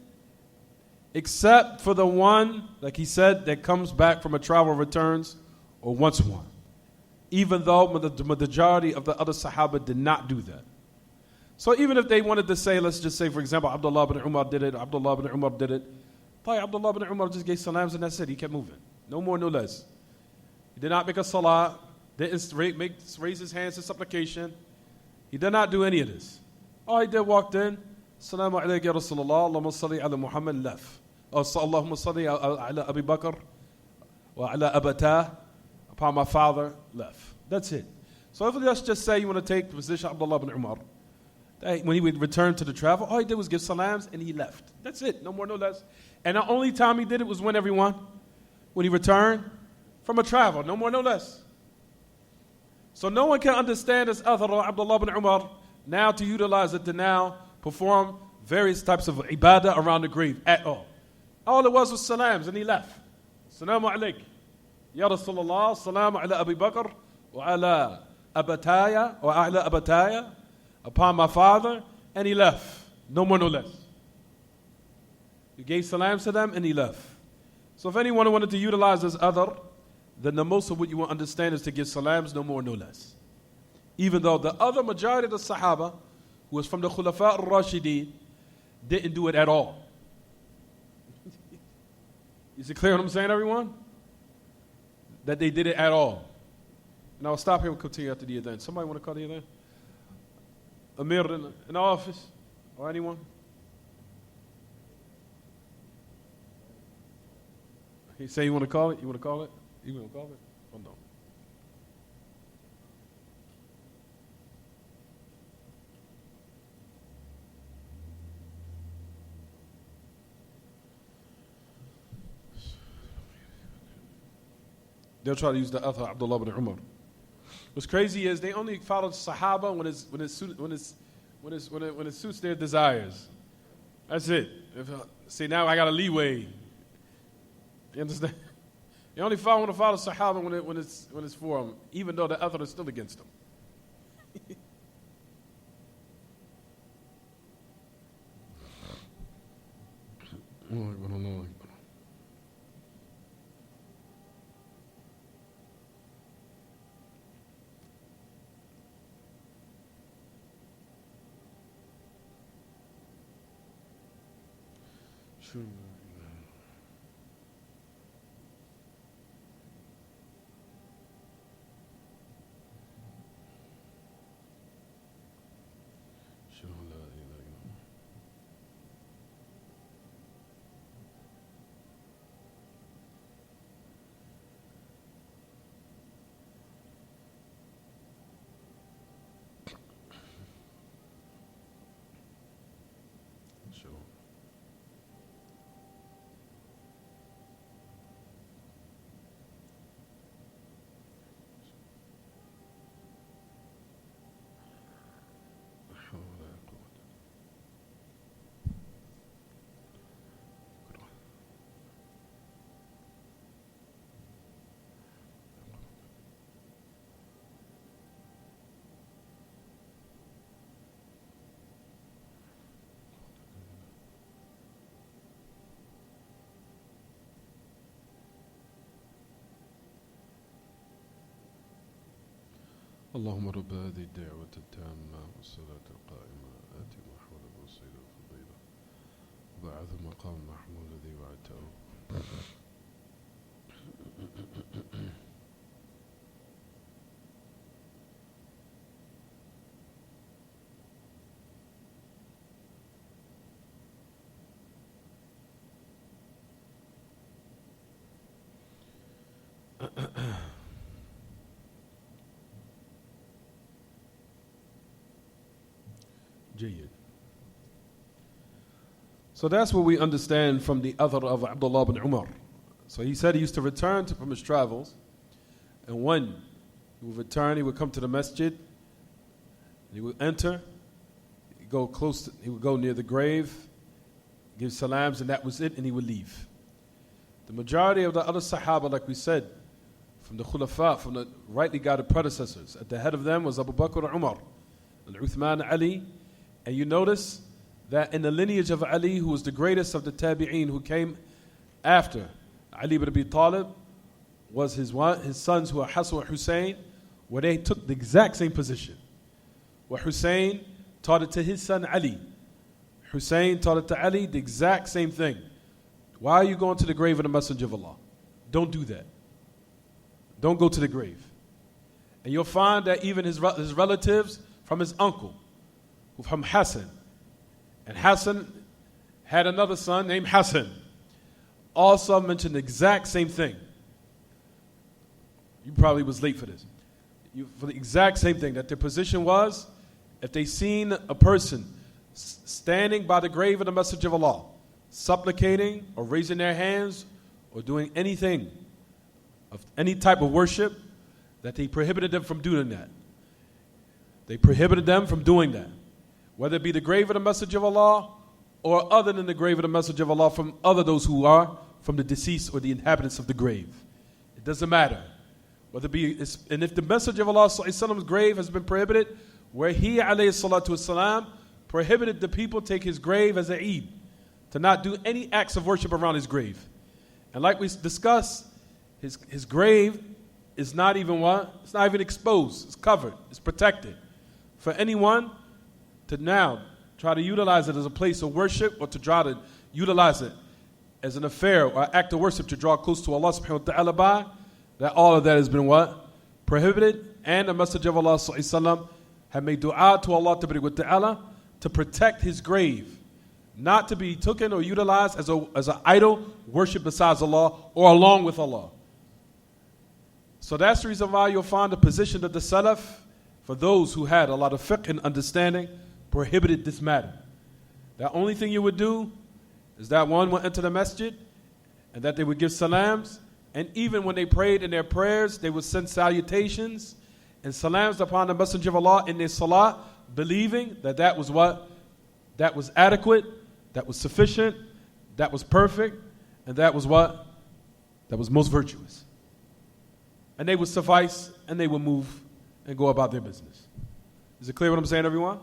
except for the one, like he said, that comes back from a travel, returns, or wants one. Even though the majority of the other Sahaba did not do that. So even if they wanted to say, let's just say, for example, Abdullah ibn Umar did it, Abdullah ibn Umar did it, Abdullah ibn Umar just gave salams and that's it. He kept moving. No more, no less. He did not make a salah, didn't raise his hands in supplication. He did not do any of this. All he did, walked in, Assalamu alaykum ya Rasulullah, Allahumma salli ala Muhammad, left. Or Allahumma salli ala Abi Bakr, wa ala Abatah, upon my father, left. That's it. So if let's just say you want to take the position of Abdullah ibn Umar, when he would return to the travel, all he did was give salams and he left. That's it. No more, no less. And the only time he did it was when he returned from a travel. No more, no less. So no one can understand this author, Abdullah ibn Umar, now to utilize it to now perform various types of ibadah around the grave at all. All it was salams and he left. Assalamu alaikum. Ya Rasulullah, salamu ala Abi Bakr, wa ala Abataya, wa ala Abataya, upon my father, and he left. No more, no less. He gave salams to them and he left. So if anyone wanted to utilize this other, then the most of what you will understand is to give salams, no more, no less. Even though the other majority of the Sahaba, who was from the Khulafa al-Rashidin, didn't do it at all. Is it clear what I'm saying, everyone? That they did it at all. And I'll stop here and continue after the event. Somebody want to call the event? Amir in the office? Or anyone? He say you want to call it? You want to call it? You want to call it? Oh no. They'll try to use the author Abdullah ibn Umar. What's crazy is they only follow Sahaba when it suits their desires. That's it. See, now I got a leeway. You understand? They only want to follow Sahaba when it's for them, even though the other is still against them. اللهم رب هذه الدعوة التامة والصلاة القائمة آت محمود الوسيلة والفضيلة وبعث المقام محمود الذي وعدته So that's what we understand from the author of Abdullah bin Umar. So he said he used to return from his travels, and when he would return, he would come to the masjid, he would enter, he'd go close, he would go near the grave, give salams, and that was it, and he would leave. The majority of the other Sahaba, like we said, from the Khulafa, from the rightly guided predecessors, at the head of them was Abu Bakr and Umar, and Uthman, Ali, and you notice that in the lineage of Ali, who was the greatest of the Tabi'een, who came after Ali ibn Abi Talib, was his sons who are Hassan and Hussein, where they took the exact same position. Where Hussein taught it to his son Ali. Hussein taught it to Ali, the exact same thing. Why are you going to the grave of the Messenger of Allah? Don't do that. Don't go to the grave. And you'll find that even his relatives, from his uncle, from Hassan, and Hassan had another son named Hassan, also mentioned the exact same thing. You probably was late for this. For the exact same thing, that their position was, if they seen a person standing by the grave of the Messenger of Allah, supplicating or raising their hands or doing anything of any type of worship, that they prohibited them from doing that. They prohibited them from doing that. Whether it be the grave of the Messenger of Allah or other than the grave of the Messenger of Allah, from other those who are from the deceased or the inhabitants of the grave. It doesn't matter. Whether it be, and if the Messenger of Allah's grave has been prohibited, where he alayhi salatu wasalam prohibited the people take his grave as a Eid, to not do any acts of worship around his grave. And like we discussed, his grave is not even what? It's not even exposed. It's covered. It's protected. For anyone to now try to utilize it as a place of worship, or to try to utilize it as an affair or act of worship to draw close to Allah subhanahu wa ta'ala by, that all of that has been what? Prohibited. And the Messenger of Allah sallallahu alaihi wasallam had made dua to Allah ta'ala to protect his grave, not to be taken or utilized as an idol worship besides Allah or along with Allah. So that's the reason why you'll find the position of the Salaf, for those who had a lot of fiqh and understanding, prohibited this matter. The only thing you would do is that one would enter the masjid, and that they would give salams, and even when they prayed in their prayers, they would send salutations and salams upon the Messenger of Allah in their salah, believing that that was what? That was adequate, that was sufficient, that was perfect, and that was what? That was most virtuous. And they would suffice, and they would move and go about their business. Is it clear what I'm saying, everyone?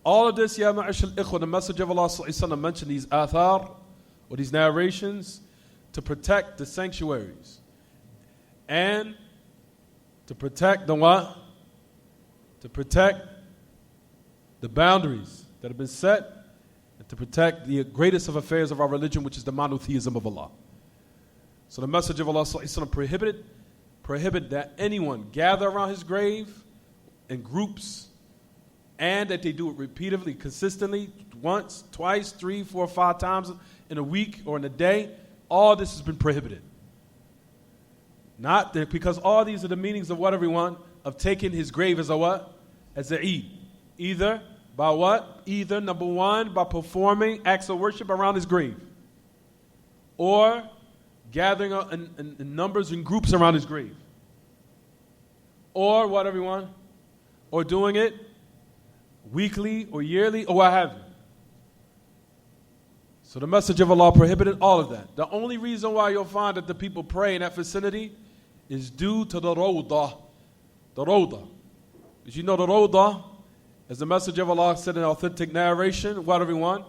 All of this, ya ma'ashal ikhwa, the Messenger of Allah sallallahu alaihi wasallam mentioned these athar, or these narrations, to protect the sanctuaries. And to protect the what? To protect the boundaries that have been set, and to protect the greatest of affairs of our religion, which is the monotheism of Allah. So the Messenger of Allah sallallahu alaihi wasallam prohibited that anyone gather around his grave in groups, and that they do it repeatedly, consistently, once, twice, 3, 4, 5 times in a week or in a day. All this has been prohibited. Not that, because all these are the meanings of what, everyone? Of taking his grave as a what? As a Eid. Either by what? Either, number one, by performing acts of worship around his grave, or gathering in numbers and groups around his grave. Or what, everyone? Or doing it weekly or yearly or what have you. So the Messenger of Allah prohibited all of that. The only reason why you'll find that the people pray in that vicinity is due to the Rawdah. The Rawdah. As you know, the Rawdah, as the Messenger of Allah said in authentic narration, what, everyone?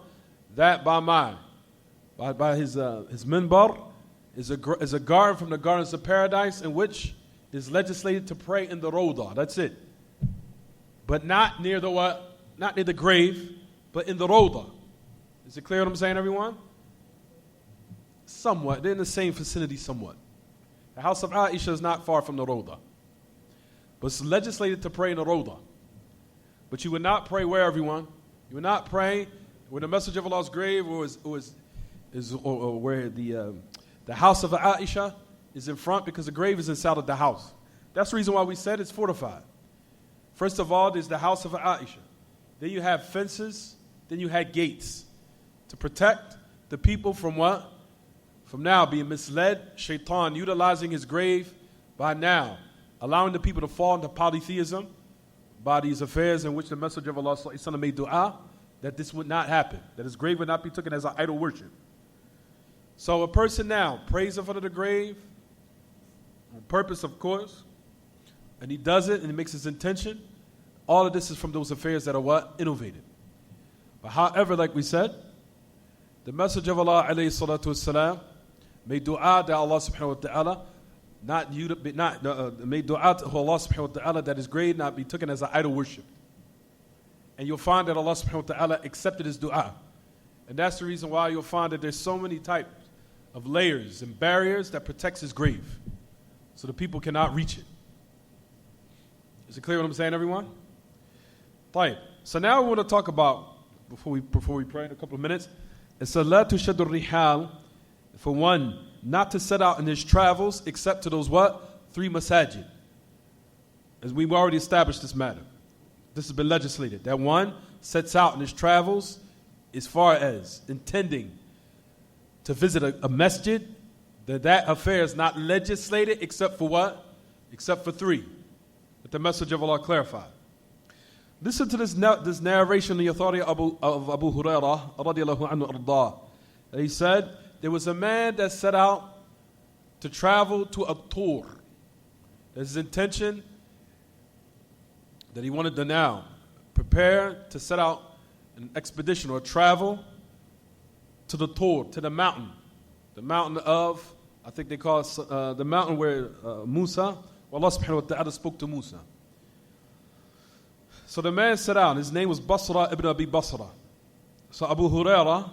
That by his minbar is a garden from the gardens of paradise, in which is legislated to pray in the Rawdah. That's it. But not near the what? Not near the grave, but in the Rawdah. Is it clear what I'm saying, everyone? somewhat. They're in the same vicinity somewhat. The house of Aisha is not far from the Rawdah. But it's legislated to pray in the Rawdah. But you would not pray where, everyone? You would not pray where the Messenger of Allah's grave or where the house of Aisha is in front, because the grave is inside of the house. That's the reason why we said it's fortified. First of all, there's the house of Aisha. Then you have fences. Then you had gates to protect the people from what? From now being misled, shaitan utilizing his grave by now, allowing the people to fall into polytheism by these affairs in which the Messenger of Allah made dua that this would not happen, that his grave would not be taken as an idol worship. So a person now prays in front of the grave, on purpose of course, and he does it and he makes his intention. All of this is from those affairs that are what? Innovated. But however, like we said, the Messenger of Allah alayhi salatu wasalam made dua that Allah subhanahu wa ta'ala made dua to Allah subhanahu wa ta'ala that his grave not be taken as an idol worship. And you'll find that Allah subhanahu wa ta'ala accepted his dua. And that's the reason why you'll find that there's so many types of layers and barriers that protects his grave, so the people cannot reach it. Is it clear what I'm saying, everyone? Right. So now we want to talk about, before we pray in a couple of minutes, it's la tushaddu rihal, for one, not to set out in his travels except to those what? 3 masajid. As we've already established this matter. This has been legislated. That one sets out in his travels as far as intending to visit a masjid, that affair is not legislated except for what? Except for 3. That the Messenger of Allah clarified. Listen to this narration, the authority of Abu Hurairah radiallahu anhu ardah. He said, there was a man that set out to travel to At-Tur. His intention that he wanted to now prepare to set out an expedition or travel to the Tur, to the mountain of, I think they call it the mountain where Musa, Allah subhanahu wa ta'ala spoke to Musa. So the man set out. His name was Basra ibn Abi Basra. So Abu Hurairah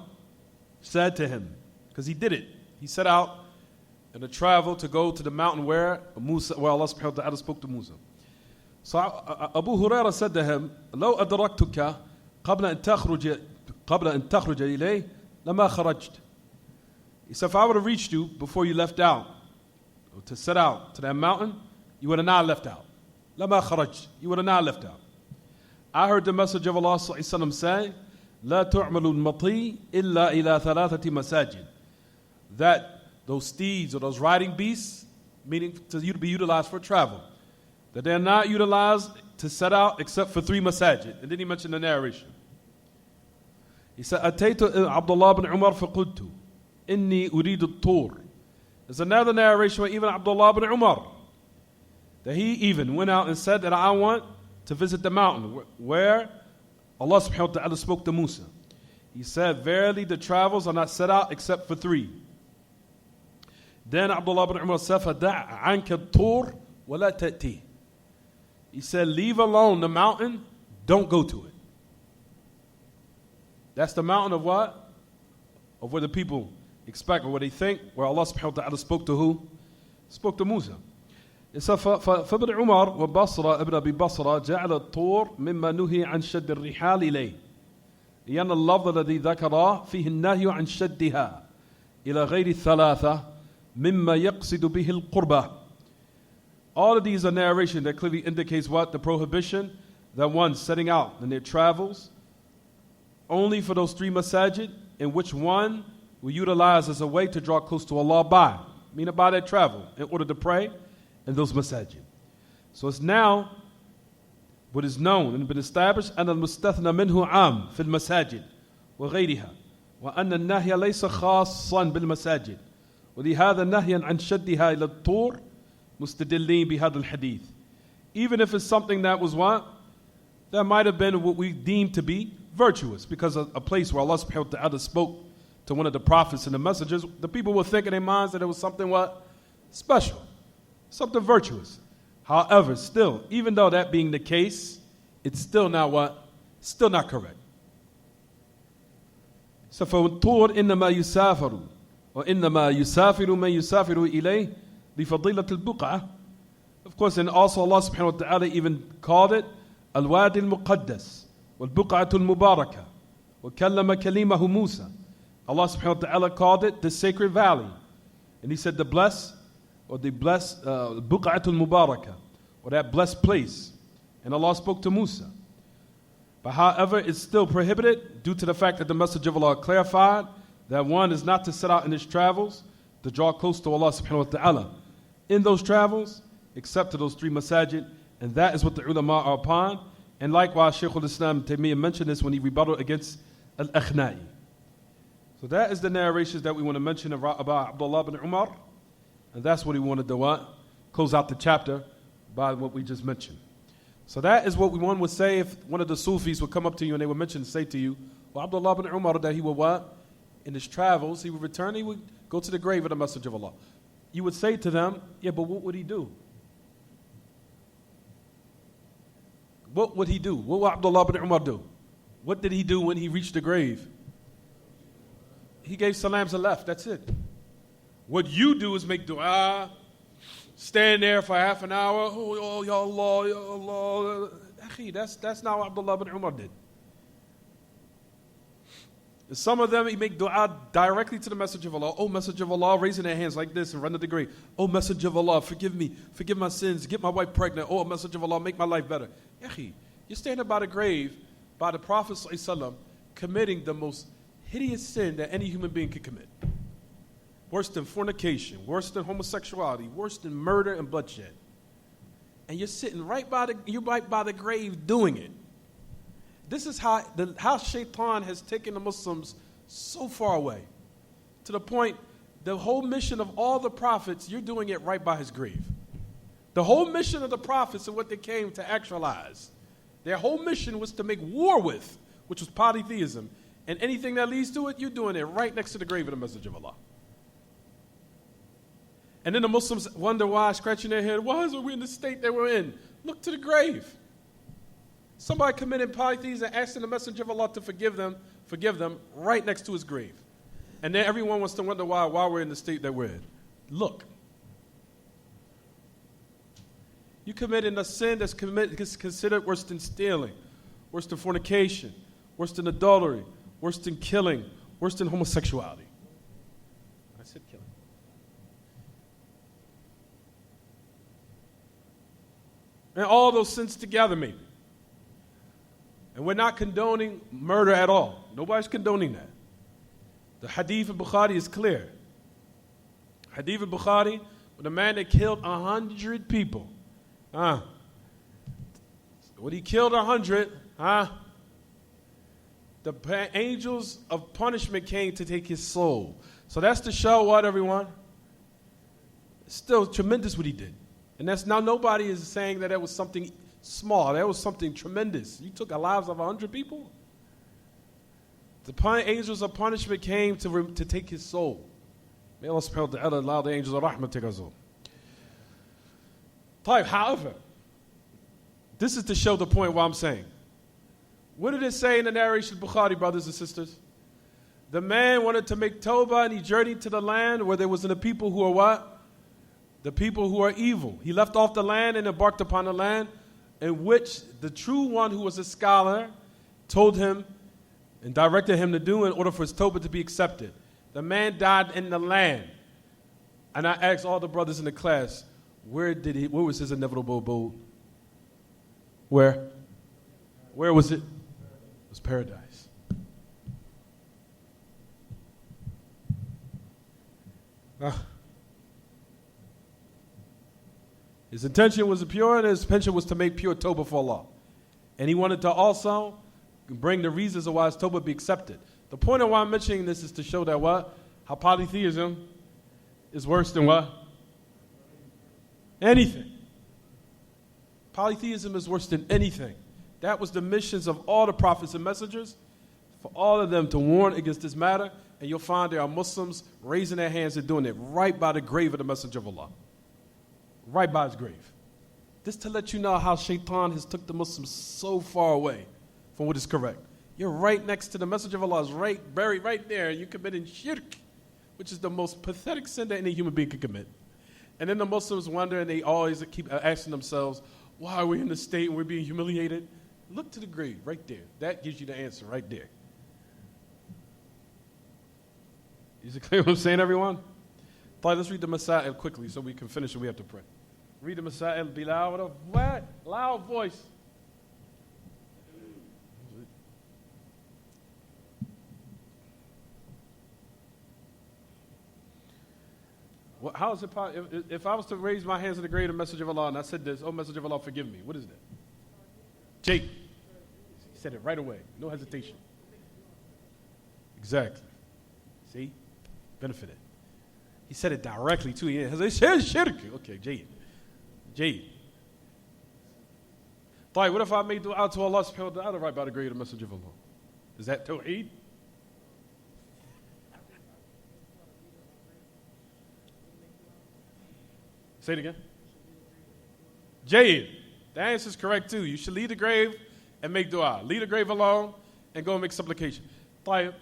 said to him, because he did it. He set out in a travel to go to the mountain where Allah subhanahu wa ta'ala spoke to Musa. So Abu Hurairah said to him, لو أدركتك قبل أن تخرج إليه لما خرجت. He said, if I would have reached you before you left out, to set out to that mountain, you would have not left out. لما خرجت. You would have not left out. I heard the Messenger of Allah say, لا تعمل المطي إلا إلى ثلاثة مساجد. That those steeds or those riding beasts, meaning to be utilized for travel, that they're not utilized to set out except for 3 masajid. And then he mentioned the narration. He said, أتيت عبد الله بن عمر فقلت إني أريد الطور. There's another narration where even Abdullah ibn Umar, that he even went out and said that I want to visit the mountain where Allah subhanahu wa ta'ala spoke to Musa. He said, verily the travels are not set out except for 3. Then Abdullah ibn Umar said, فَدَعْ عَنْكَ الطُّورِ وَلَا تَأْتِي. He said, leave alone the mountain, don't go to it. That's the mountain of what? Of where the people expect, or what they think, where Allah subhanahu wa ta'ala spoke to who? Spoke to Musa. فابن عمر وبصرة ابن أبي بصرة جعل الطور مما نهي عن شد الرحال إليه لأن اللفظ الذي ذكر فيه النهي عن شدها إلى غير الثلاثة مما يقصد به القربة. All of these are narration that clearly indicates what? The prohibition that one setting out in their travels only for those 3 masajid, in which one will utilize as a way to draw close to Allah by, meaning by their travel, in order to pray in those masajid. So it's now what is known and been established أن المستثنى منه عام في المساجد وغيرها وأن النهي ليس خاصا بالمساجد ولهذا نهيا عن شدها إلى الطور مستدلين بهذا الحديث. Even if it's something that was what? That might have been what we deem to be virtuous, because a place where Allah subhanahu wa ta'ala spoke to one of the prophets and the messengers, the people will think in their minds that it was something what? Special. Something virtuous. However, still, even though that being the case, it's still not what? Still not correct. So فَالطُّورِ إِنَّمَا يُسَافَرُ وَإِنَّمَا يُسَافِرُ مَنْ يُسَافِرُ إِلَيْهِ لِفَضِيلَةِ الْبُقْعَةِ. Of course, and also Allah subhanahu wa ta'ala even called it Al-Wadi al-Muqaddas wal-Buq'atu al-Mubarakah wa-Kallama Kalimahu Musa. Allah subhanahu wa ta'ala called it the sacred valley. And He said the blessed, or the blessed Buq'atu al-Mubarakah, or that blessed place. And Allah spoke to Musa. But however, it's still prohibited due to the fact that the message of Allah clarified that one is not to set out in his travels to draw close to Allah subhanahu wa ta'ala in those travels, except to those three masajid, and that is what the ulama are upon. And likewise, Shaykh al-Islam Taymiyyah mentioned this when he rebutted against al-Akhna'i. So that is the narrations that we want to mention about Abdullah bin Umar, and that's what we wanted to close out the chapter by what we just mentioned. So that is what one would say if one of the Sufis would come up to you and they would say to you, well, Abdullah bin Umar, that he would what? In his travels, he would return, he would go to the grave of the Messenger of Allah. You would say to them, yeah, but what would he do? What would he do? What would Abdullah bin Umar do? What did he do when he reached the grave? He gave salams and left. That's it. What you do is make dua, stand there for half an hour. Oh, Ya Allah, Ya Allah. Akhi, that's not what Abdullah bin Umar did. Some of them, he make dua directly to the Messenger of Allah. Oh, Messenger of Allah, raising their hands like this and run to the grave. Oh, Messenger of Allah, forgive me, forgive my sins, get my wife pregnant. Oh, Messenger of Allah, make my life better. Yahi, you're standing by the grave, by the Prophet ﷺ, committing the most hideous sin that any human being could commit. Worse than fornication, worse than homosexuality, worse than murder and bloodshed. And you're sitting right by the grave doing it. This is how Shaitan has taken the Muslims so far away. To the point, the whole mission of all the prophets, you're doing it right by his grave. The whole mission of the prophets and what they came to actualize, their whole mission was to make war with, which was polytheism. And anything that leads to it, you're doing it right next to the grave of the Messenger of Allah. And then the Muslims wonder why, scratching their head, why are we in the state that we're in? Look to the grave. Somebody committed polytheism and asking the Messenger of Allah to forgive them right next to his grave. And then everyone wants to wonder why we're in the state that we're in. Look. You committed a sin that's considered worse than stealing, worse than fornication, worse than adultery, worse than killing, worse than homosexuality. I said killing. And all those sins together, maybe. And we're not condoning murder at all. Nobody's condoning that. The hadith of Bukhari is clear. Hadith of Bukhari, with a man that killed 100 people. When he killed 100, the angels of punishment came to take his soul. So that's to show what, everyone? It's still tremendous what he did. And that's now nobody is saying that was something small. That was something tremendous. You took the lives of 100 people. The angels of punishment came to take his soul. May Allah subhanahu wa ta'ala allow the angels of rahmah to take our soul. However, this is to show the point what I'm saying. What did it say in the narration of Bukhari, brothers and sisters? The man wanted to make tawbah and he journeyed to the land where there was the people who are what? The people who are evil. He left off the land and embarked upon the land in which the true one who was a scholar told him and directed him to do in order for his tawbah to be accepted. The man died in the land. And I asked all the brothers in the class, where was his inevitable abode? Where? Where was it? It was paradise. His intention was pure, and his intention was to make pure tawbah for Allah. And he wanted to also bring the reasons of why his tawbah be accepted. The point of why I'm mentioning this is to show that what? How polytheism is worse than what? Anything. Polytheism is worse than anything. That was the missions of all the prophets and messengers, for all of them to warn against this matter, and you'll find there are Muslims raising their hands and doing it right by the grave of the Messenger of Allah. Right by his grave. This to let you know how Shaitan has took the Muslims so far away from what is correct. You're right next to the Messenger of Allah, is buried right there, and you're committing shirk, which is the most pathetic sin that any human being could commit. And then the Muslims wonder, and they always keep asking themselves, why are we in this state and we're being humiliated? Look to the grave right there. That gives you the answer right there. Is it clear what I'm saying, everyone? Let's read the Masail quickly so we can finish and we have to pray. Read the Masail, be loud with a what? Loud voice. How is it possible? If I was to raise my hands in the grave of the Messenger of Allah and I said this, oh, Messenger of Allah, forgive me. What is that? Jake. He said it right away. No hesitation. Exactly. See? Benefited. He said it directly too. He said, shirk. Okay, Jade. What if I made dua to Allah subhanahu wa ta'ala right by the grave of the Messenger of Allah? Is that Tawheed? Say it again. Jade. The answer is correct too. You should leave the grave and make dua. Leave the grave alone and go and make supplication. But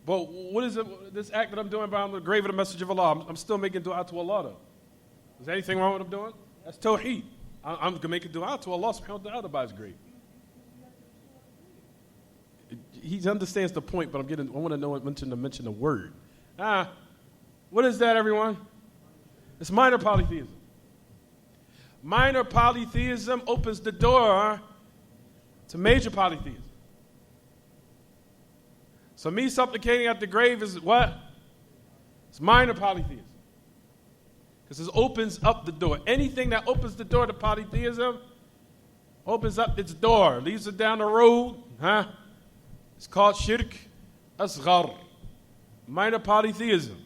what is it, this act that I'm doing by the grave of the Messenger of Allah? I'm still making dua to Allah though. Is there anything wrong with what I'm doing? That's Tawheed. I'm going to make a dua to Allah subhanahu wa ta'ala by his grave. He understands the point, but I want to mention the word. What is that, everyone? It's minor polytheism. Minor polytheism opens the door to major polytheism. So me supplicating at the grave is what? It's minor polytheism. Because it opens up the door. Anything that opens the door to polytheism opens up its door, leads it down the road. It's called shirk asghar, minor polytheism.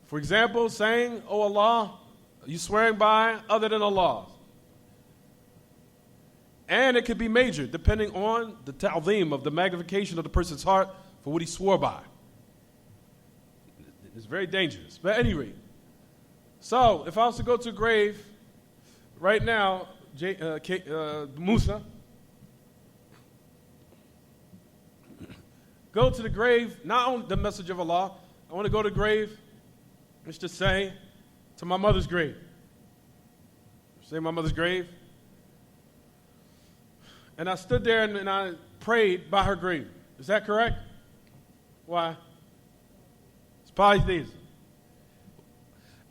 For example, saying, oh Allah, you swearing by other than Allah. And it could be major, depending on the ta'zeem of the magnification of the person's heart for what he swore by. It's very dangerous. But at any rate, so if I was to go to a grave right now, Musa, go to the grave, not on the message of Allah, I want to go to the grave, let's just say, to my mother's grave. Say my mother's grave. And I stood there and I prayed by her grave. Is that correct? Why? It's polytheism.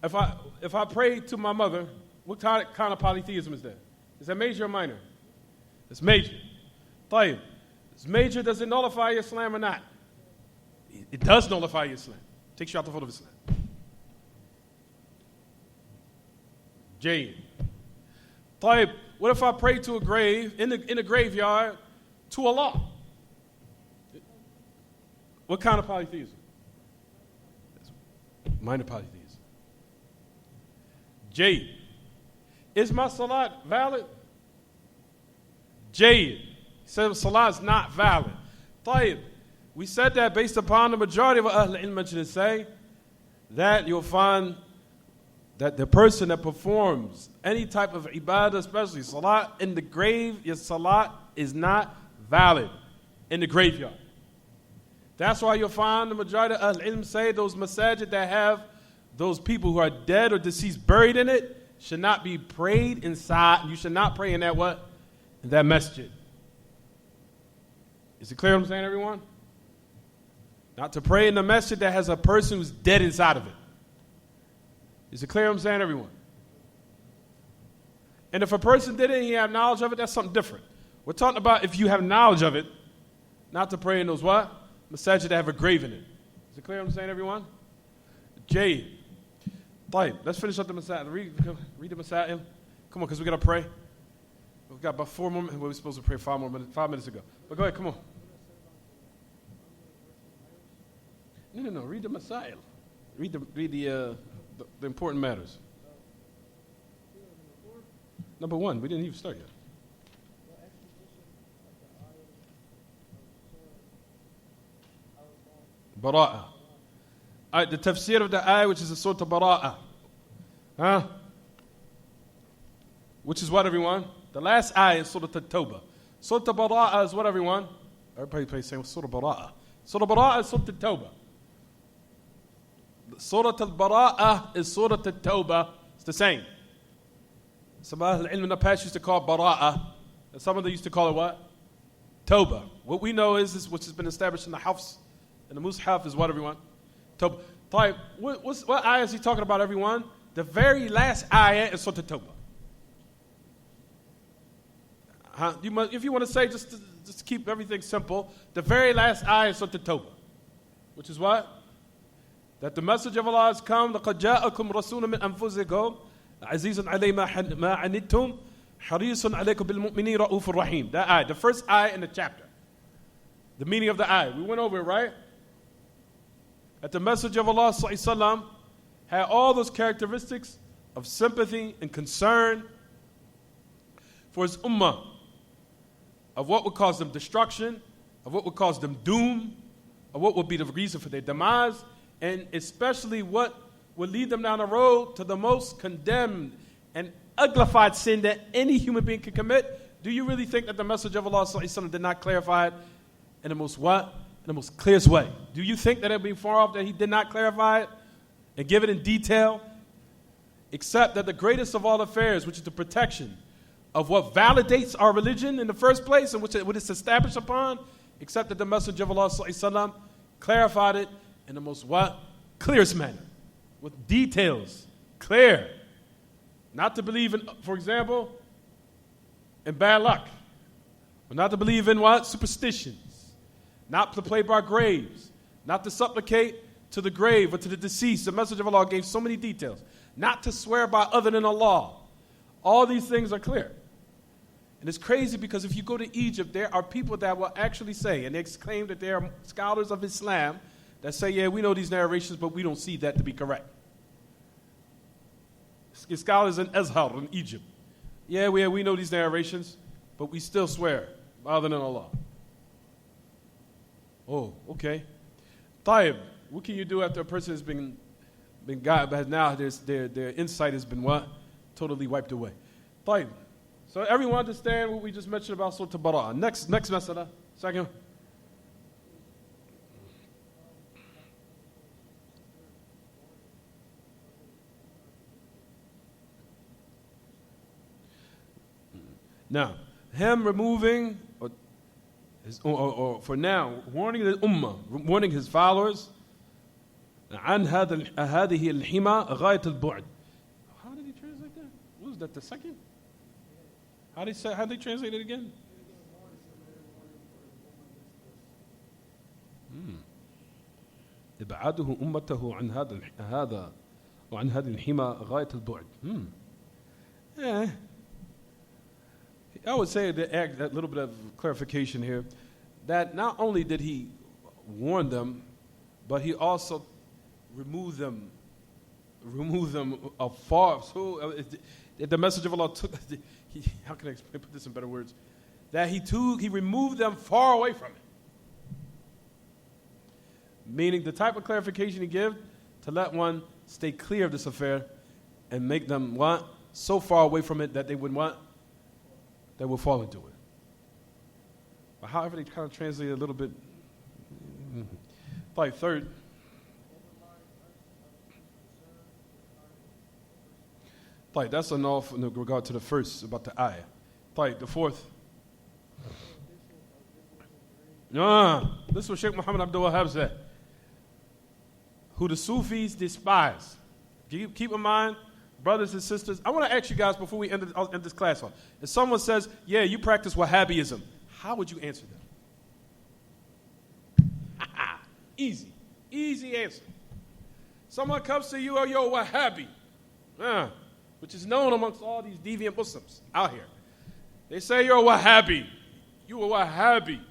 If I pray to my mother, what kind of polytheism is that? Is that major or minor? It's major. Tayyib. It's major. Does it nullify your Islam or not? It does nullify your Islam. Takes you out the fold of Islam. Jade. Tayyib. What if I pray to a grave, in a graveyard, to Allah? What kind of polytheism? Minor polytheism. Jade. Is my salat valid? Jade. Said salat is not valid. Tayyib. We said that based upon the majority of Ahl Ilm say that you'll find that the person that performs any type of ibadah, especially salat in the grave, your salat is not valid in the graveyard. That's why you'll find the majority of Ahl-Ilm say those masajid that have those people who are dead or deceased buried in it should not be prayed inside. You should not pray in that what? In that masjid. Is it clear what I'm saying, everyone? Not to pray in the masjid that has a person who's dead inside of it. Is it clear what I'm saying, everyone? And if a person did it and he had knowledge of it, that's something different. We're talking about if you have knowledge of it, not to pray in those what? Masajid that have a grave in it. Is it clear what I'm saying, everyone? Jade. Tayyib. Let's finish up the Masail. Read the Masail. Come on, because we got to pray. We've got about 4 more minutes. We were supposed to pray 5 minutes ago. But go ahead, come on. No. Read the Masail. Read the important matters. Number 1, we didn't even start yet. Bara'ah. The tafsir of the ayah, which is the Surah Bara'ah. Which is what, everyone? The last ayah is Surah At-Tawbah. Surah Bara'ah is what, everyone? Everybody saying Surah Bara'ah. Surah Bara'ah is Surah At-Tawbah. Surah Al-Bara'ah is Surah Al-Tawbah. It's the same. Some of the ilm in the past used to call it Bara'ah, and some of them used to call it what? Tawbah. What we know is this, which has been established in the Hafs, and the Mus'haf is what, everyone? Tawbah. What ayah is he talking about, everyone? The very last ayah is Surah Al-Tawbah. If you want to say, just to keep everything simple, the very last ayah is Surah Al-Tawbah, which is what? That the message of Allah has come. لَقَدْ جَاءَكُمْ رَسُولٌ مِّنْ أَنفُسِكُمْ عَزِيزٌ عَلَيْهِ مَا عَنِتُّمْ حَرِيصٌ عَلَيْكُمْ بِالْمُؤْمِنِينَ رَءُوفٌ رَحِيمٌ. That ayah, the first ayah in the chapter. The meaning of the ayah. We went over it, right? That the message of Allah ﷺ had all those characteristics of sympathy and concern for his ummah, of what would cause them destruction, of what would cause them doom, of what would be the reason for their demise, and especially what would lead them down the road to the most condemned and uglified sin that any human being can commit. Do you really think that the message of Allah ﷺ did not clarify it in the most what? In the most clearest way? Do you think that it would be far off that he did not clarify it and give it in detail? Except that the greatest of all affairs, which is the protection of what validates our religion in the first place and what it's established upon, except that the message of Allah ﷺ clarified it in the most what? Clearest manner, with details, clear. Not to believe in, for example, in bad luck. Or not to believe in what? Superstitions. Not to play by graves. Not to supplicate to the grave or to the deceased. The message of Allah gave so many details. Not to swear by other than Allah. All these things are clear. And it's crazy because if you go to Egypt, there are people that will actually say, and they claim that they are scholars of Islam, that say, yeah, we know these narrations, but we don't see that to be correct. Scholars in Azhar in Egypt. Yeah, we know these narrations, but we still swear by other than Allah. Oh, okay. Tayyib, what can you do after a person has been God, but now their insight has been what? Totally wiped away. Tayyib. So everyone understand what we just mentioned about Surah Al-Bara'ah. Next masala. Second. Now, him removing, or for now, warning the ummah, warning his followers, عن هذه الحمى غاية البعد. How did he translate that? What was that, the second? How did they translate it again? إبعاده أمته عن هذا وعن هذه الحمى غاية البعد. Yeah. I would say that little bit of clarification here, that not only did he warn them, but he also removed them afar. So the message of Allah took. How can I put this in better words? That he removed them far away from it. Meaning the type of clarification he gave to let one stay clear of this affair and make them what? So far away from it that they would what? They will fall into it. But however they kind of translate it a little bit. Like third. Like that's enough in regard to the first about the ayah. Like the fourth. This is what Sheikh Muhammad Abdul Wahab said. Who the Sufis despise. Keep in mind, brothers and sisters, I want to ask you guys before we end this class off. If someone says, yeah, you practice Wahhabism, how would you answer them? Easy answer. Someone comes to you, oh, you're a Wahhabi, which is known amongst all these deviant Muslims out here. They say you're a Wahhabi. You a Wahhabi.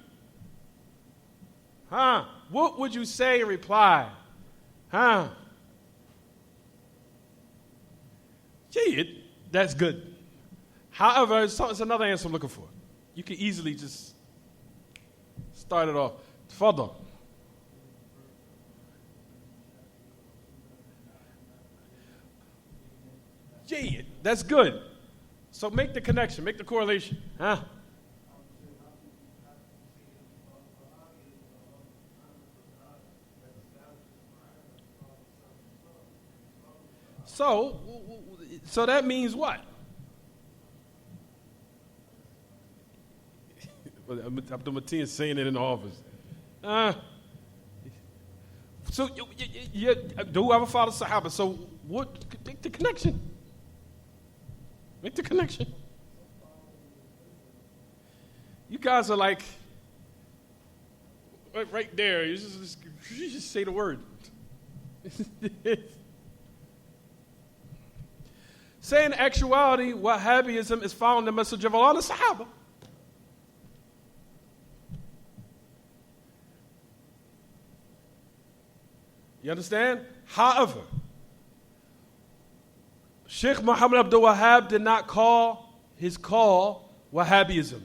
What would you say in reply? Gee, that's good. However, it's another answer I'm looking for. You can easily just start it off. Tafadal. Gee, that's good. So make the connection, make the correlation. So that means what? Abdul Mateen is saying it in the office. So whoever followed Sahaba. So what? Make the connection. Make the connection. You guys are like right there. You just say the word. Say in actuality, Wahhabism is following the message of Allah and the Sahaba. You understand? However, Sheikh Muhammad Abdul Wahhab did not call his call Wahhabism.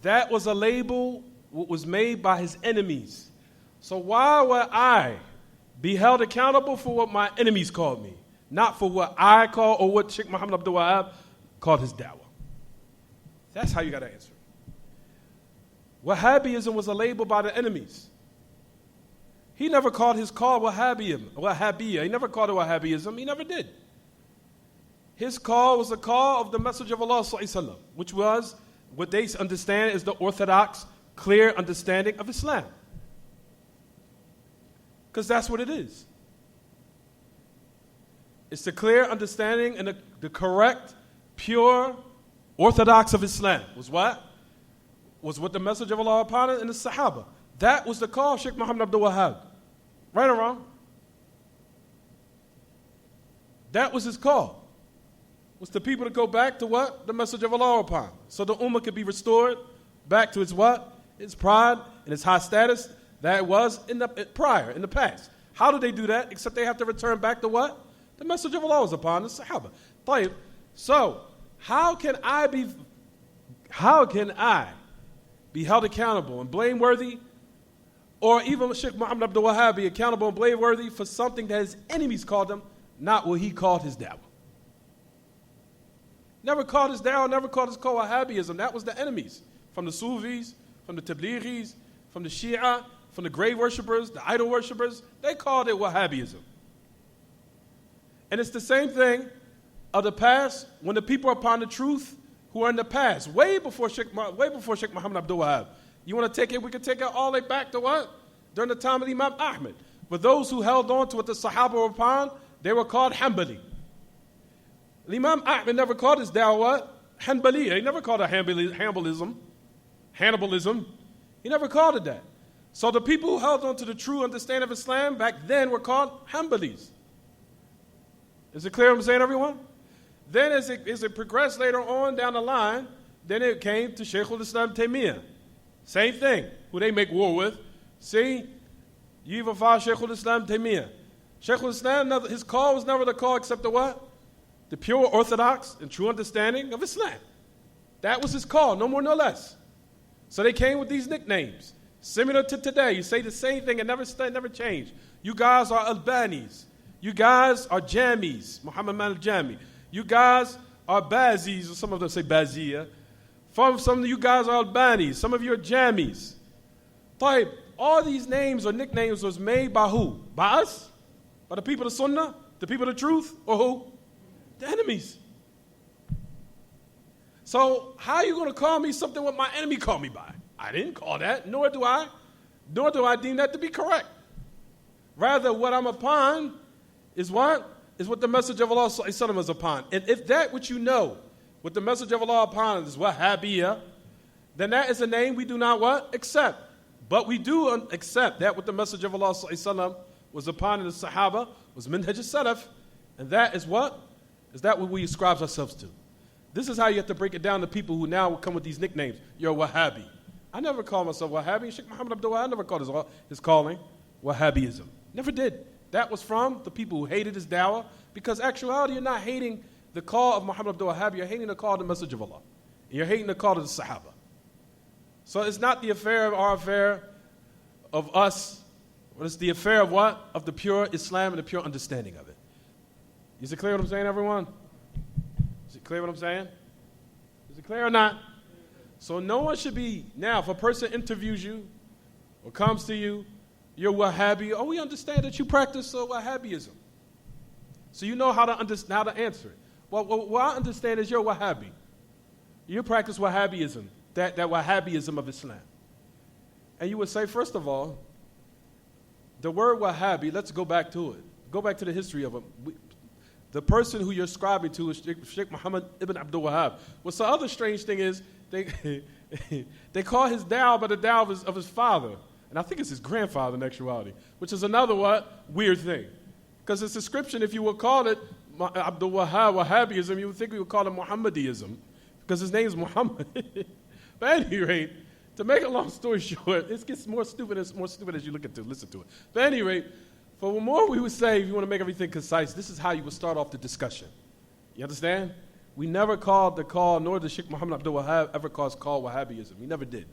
That was a label that was made by his enemies. So why would I be held accountable for what my enemies called me, not for what I call or what Sheikh Muhammad Abdul Wahhab called his da'wah? That's how you got to answer it. Wahhabism was a label by the enemies. He never called his call Wahhabiyya. He never called it Wahhabism. He never did. His call was the call of the Messenger of Allah, which was what they understand is the orthodox, clear understanding of Islam. Because that's what it is. It's the clear understanding and the correct, pure, orthodox of Islam. Was what? Was what the Messenger of Allah upon it and the Sahaba. That was the call of Sheikh Muhammad Abdul Wahhab. Right or wrong? That was his call. Was the people to go back to what? The message of Allah upon. So the ummah could be restored back to its what? Its pride and its high status that it was in the past. How do they do that? Except they have to return back to what? The message of Allah was upon the Sahaba. So, how can I be held accountable and blameworthy, or even Sheikh Muhammad Abdul Wahhab be accountable and blameworthy for something that his enemies called him, not what he called his da'wah? Never called his da'wah, never called his call Wahhabism. That was the enemies. From the Sufis, from the Tablighis, from the Shia, from the grave worshippers, the idol worshippers. They called it Wahhabism. And it's the same thing of the past when the people are upon the truth who are in the past, way before Sheikh Muhammad Abdul Wahhab. You want to take it? We can take it all the way back to what? During the time of Imam Ahmed. But those who held on to what the Sahaba were upon, they were called Hanbali. Imam Ahmed never called his da'wah what? Hanbaliya. He never called it Hannibalism. He never called it that. So the people who held on to the true understanding of Islam back then were called Hanbalis. Is it clear what I'm saying, everyone? Then as it progressed later on down the line, then it came to Shaykh al-Islam Same thing, who they make war with. See, you even follow Shaykh al-Islam Shaykh al-Islam, his call was never the call except the what? The pure orthodox and true understanding of Islam. That was his call, no more, no less. So they came with these nicknames. Similar to today, you say the same thing and never change. You guys are Albanis. You guys are Jamis, Muhammad al-Jami. You guys are Bazis, or some of them say Bazia. Some of you guys are Albanis. Some of you are Jamis. All these names or nicknames was made by who? By us? By the people of Sunnah? The people of the truth? Or who? The enemies. So how are you going to call me something what my enemy called me by? I didn't call that, nor do I deem that to be correct. Rather, what I'm upon is what? Is what the message of Allah is upon. And if that which you know, what the message of Allah upon is Wahhabiyya, then that is a name we do not what? Accept. But we do accept that what the message of Allah was upon in the Sahaba was Minhaj al-Salaf. And that is what? Is that what we ascribe ourselves to? This is how you have to break it down to people who now come with these nicknames. You're Wahhabi. I never called myself Wahhabi. Sheikh Muhammad Abdul Wahhab never called his calling Wahhabism. Never did. That was from the people who hated his da'wah, because actuality, you're not hating the call of Muhammad Abdul Wahhab, you're hating the call of the message of Allah. You're hating the call of the Sahaba. So it's not the affair of our affair of us, but it's the affair of what? Of the pure Islam and the pure understanding of it. Is it clear what I'm saying, everyone? Is it clear what I'm saying? Is it clear or not? So no one should be, now if a person interviews you or comes to you, you're Wahhabi, we understand that you practice Wahhabism. So you know how to answer it. Well, what I understand is you're Wahhabi. You practice Wahhabism, that Wahhabism of Islam. And you would say, first of all, the word Wahhabi, let's go back to it. Go back to the history of it. The person who you're ascribing to is Sheikh Muhammad ibn Abdul Wahhab. What's the other strange thing is they call his dawah by the dawah of his father. And I think it's his grandfather in actuality, which is another weird thing. Because its description, if you would call it Abdul Wahhab, Wahhabism, you would think we would call it Muhammadiism, because his name is Muhammad. But at any rate, to make a long story short, it gets more stupid as you listen to it. But at any rate, for the more we would say, if you want to make everything concise, this is how you would start off the discussion. You understand? We never called the call, nor did Sheikh Muhammad Abdul Wahhab ever call Wahhabism. We never did.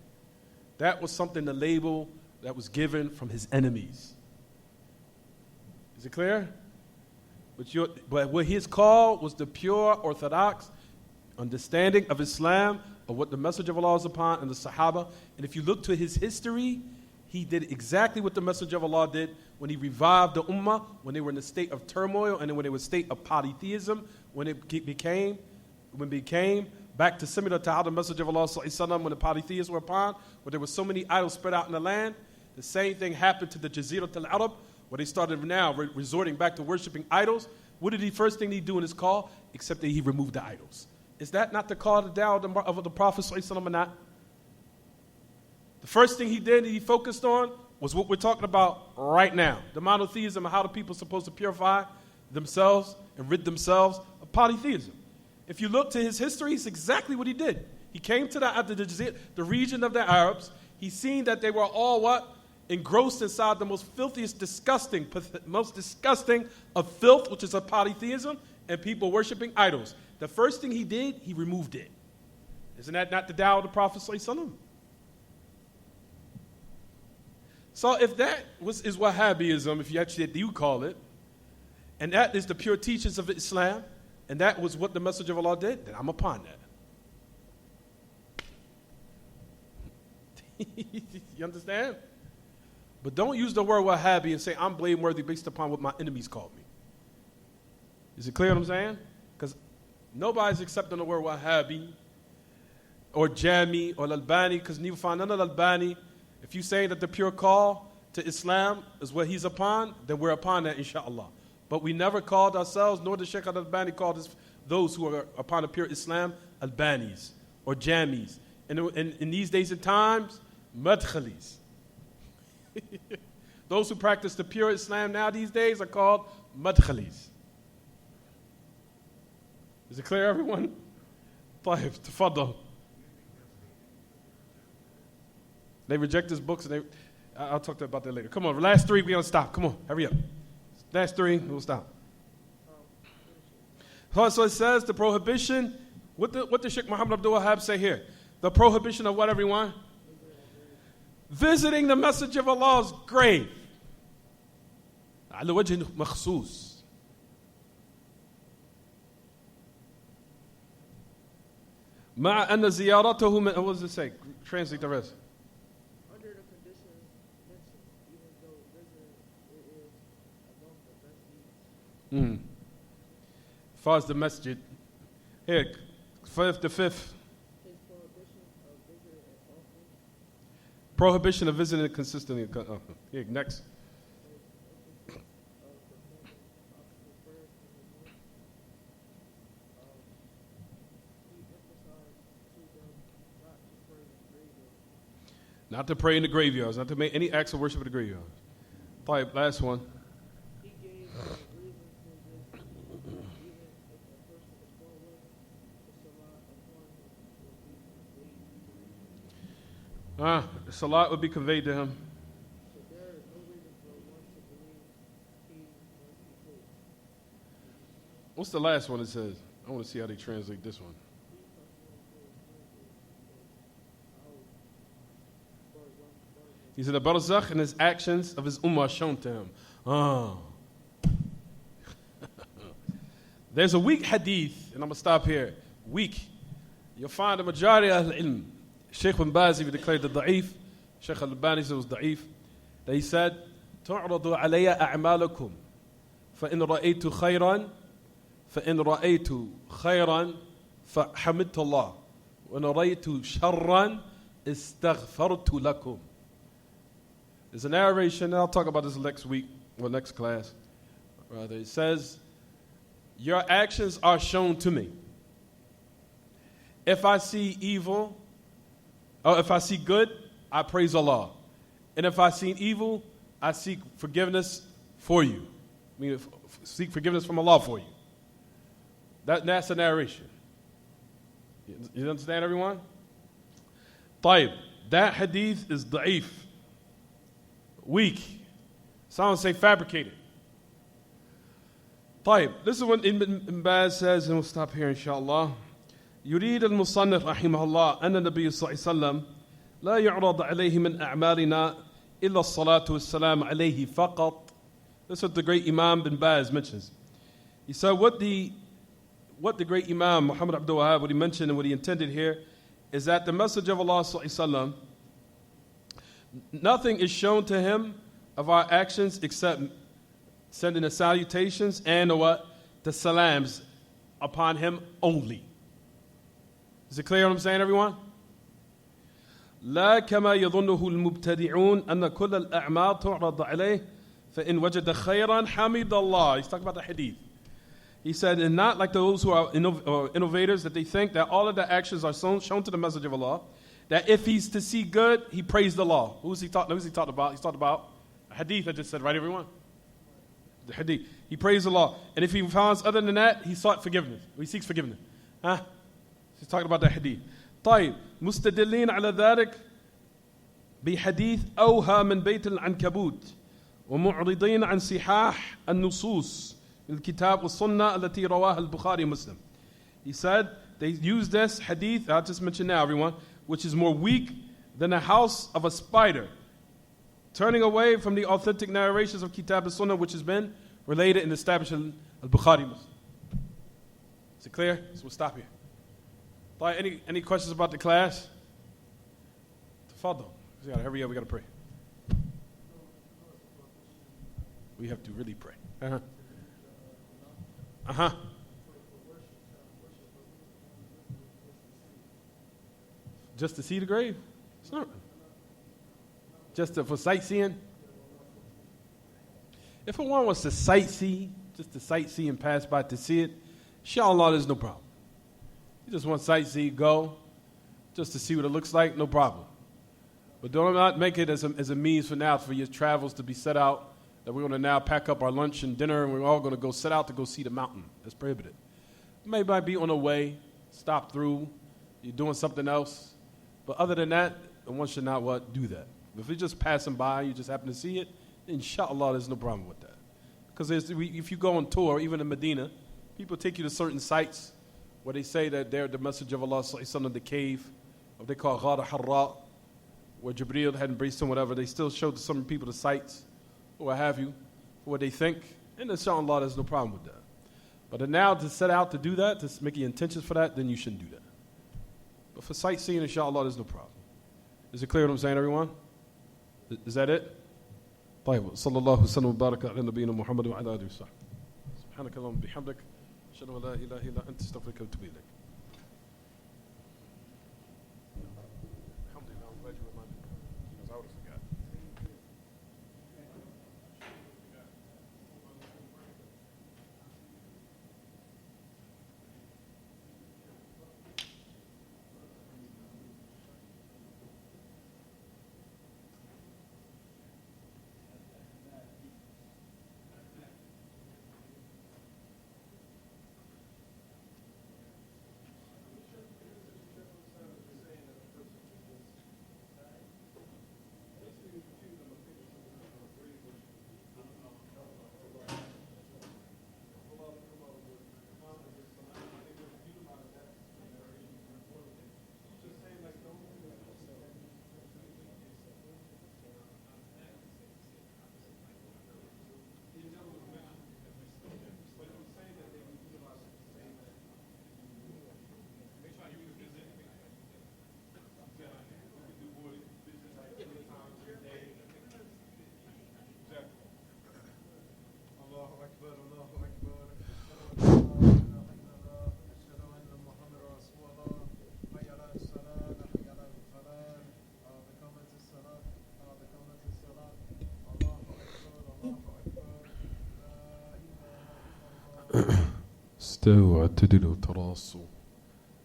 That was something, the label that was given from his enemies. Is it clear? But what his call was the pure orthodox understanding of Islam, of what the message of Allah is upon, and the Sahaba. And if you look to his history, he did exactly what the Messenger of Allah did when he revived the Ummah, when they were in a state of turmoil, and then when they were in a state of polytheism, when it became back to similar to how the Messenger of Allah when the polytheists were upon, where there were so many idols spread out in the land. The same thing happened to the Jazirat al-Arab, where they started now resorting back to worshiping idols. What did he first thing he do in his call? Except that he removed the idols. Is that not the call of the dawah of the Prophet ﷺ or not? The first thing he did, he focused on, was what we're talking about right now. The monotheism and how the people are supposed to purify themselves and rid themselves of polytheism. If you look to his history, it's exactly what he did. He came to the region of the Arabs. He seen that they were all engrossed inside the most filthiest, most disgusting of filth, which is a polytheism, and people worshiping idols. The first thing he did, he removed it. Isn't that not the dawah of the Prophet ﷺ? So if that is Wahhabism, if you actually do call it, and that is the pure teachings of Islam, and that was what the Messenger of Allah did, then I'm upon that. You understand? But don't use the word Wahhabi and say I'm blameworthy based upon what my enemies called me. Is it clear what I'm saying? Because nobody's accepting the word Wahhabi or Jami or Al-Albani, because neither find none of Al-Albani. If you say that the pure call to Islam is what he's upon, then we're upon that, inshallah. But we never called ourselves, nor did Sheikh Al-Albani call those who are upon the pure Islam Albanis or Jamis. And in these days and times, Madkhalis. Those who practice the pure Islam now these days are called Madkhalis. Is it clear, everyone? طيب, تفضل. They reject his books, and I'll talk to you about that later. Come on, last three, we're going to stop. Come on, hurry up. Last three, we'll stop. So it says the prohibition, what did Sheikh Muhammad Abdul Wahhab say here? The prohibition of what, everyone? Visiting the Messenger of Allah's grave. على وجه مخصوص. مع أن زيارته من, what does it say? Translate the rest. Under the conditions mentioned, even though visiting it is among the best deeds. As far as the masjid. Here, the fifth. His prohibition of visiting it often. Prohibition of visiting it consistently. Here, next. Not to pray in the graveyards, not to make any acts of worship in the graveyards. Right, last one. He gave a reason for this, even if a person is forward, the salat The salat upon him will be conveyed to him. would be conveyed to him. So there is no reason for one to believe he must be told. What's the last one it says? I want to see how they translate this one. He said, Ar-Razzaaq and his actions of his ummah shown to him. Oh. There's a weak hadith, and I'm going to stop here. Weak. You'll find the majority of al-ilm. Sheikh bin Baz even declared the da'if. Sheikh al-Albani said it was da'if. That he said, تُعْرَضُ عَلَيَّ أَعْمَالَكُمْ فإن رأيت خيرا فإن رأيت خيرا فحمدت الله وإن رأيت شرا استغفرت لكم. There's a narration, and I'll talk about this next week or next class. Rather, it says, your actions are shown to me. If I see evil, or if I see good, I praise Allah. And if I see evil, I seek forgiveness for you. I mean, seek forgiveness from Allah for you. That's the narration. You understand, everyone? طيب, that hadith is da'if, weak. Some say fabricated. طيب, this is what Ibn Baz says, and we'll stop here inshallah. يريد المصنف رحمه الله أن النبي صلى الله عليه وسلم لا يعرض عليه من أعمالنا إلا الصلاة والسلام عليه فقط. This is what the great Imam Ibn Baz mentions. He said what the great Imam Muhammad Abdul Wahab, what he mentioned and what he intended here is that the message of Allah صلى الله عليه وسلم, nothing is shown to him of our actions except sending the salutations and what? The salams upon him only. Is it clear what I'm saying, everyone? لا كما يظنه المبتدعون أن كل الأعمال تعرض عليه فإن وجد خيرا حمد الله. He's talking about the hadith. He said, and not like those who are innovators, that they think that all of the actions are shown to the message of Allah, that if he's to see good, he praised Allah. Who's he talking about? He's talking about a hadith I just said, right, everyone? The hadith. He praised Allah. And if he finds other than that, he sought forgiveness. He seeks forgiveness. Huh? He's talking about the hadith. طيب, مستدلين على ذلك بحديث أوها من بيت العنكبوت ومعرضين عن صحاح النصوص الكتاب والسنة التي رواها البخاري مسلم. He said they use this hadith, I'll just mention now everyone, which is more weak than the house of a spider, turning away from the authentic narrations of Kitaab and Sunnah which has been related and established in al-Bukhari Muslim. Is it clear? So we'll stop here. Any questions about the class? Tafadal. We gotta hurry up, we gotta pray. We have to really pray. Just to see the grave? It's not. Just for sightseeing? If one wants to sightsee, just to sightsee and pass by to see it, inshallah, there's no problem. You just want to sightsee, go, just to see what it looks like, no problem. But do not make it as a means for now for your travels to be set out, that we're going to now pack up our lunch and dinner and we're all going to go set out to go see the mountain. That's prohibited. Maybe might be on the way, stop through, you're doing something else. But other than that, one should not do that. If you're just passing by, you just happen to see it, inshallah, there's no problem with that. Because if you go on tour, even in Medina, people take you to certain sites where they say that they're the message of Allah, the cave, or they call Ghar Harra, where Jibreel had embraced him, whatever. They still show some people the sites, or what have you, what they think. And inshallah, there's no problem with that. But now to set out to do that, to make your intentions for that, then you shouldn't do that. But for sightseeing, inshallah, there's no problem. Is it clear what I'm saying, everyone? Is that it? طيب صلى الله وسلم وبارك على نبينا محمد وعلى آله وصحبه. سبحانك اللهم وبحمدك أشهد أن لا إله إلا أنت أستغفرك وأتوب إليك. Alhamdulillah, I'm glad you reminded me, because I would have forgot. استووا اعتدلوا تراصوا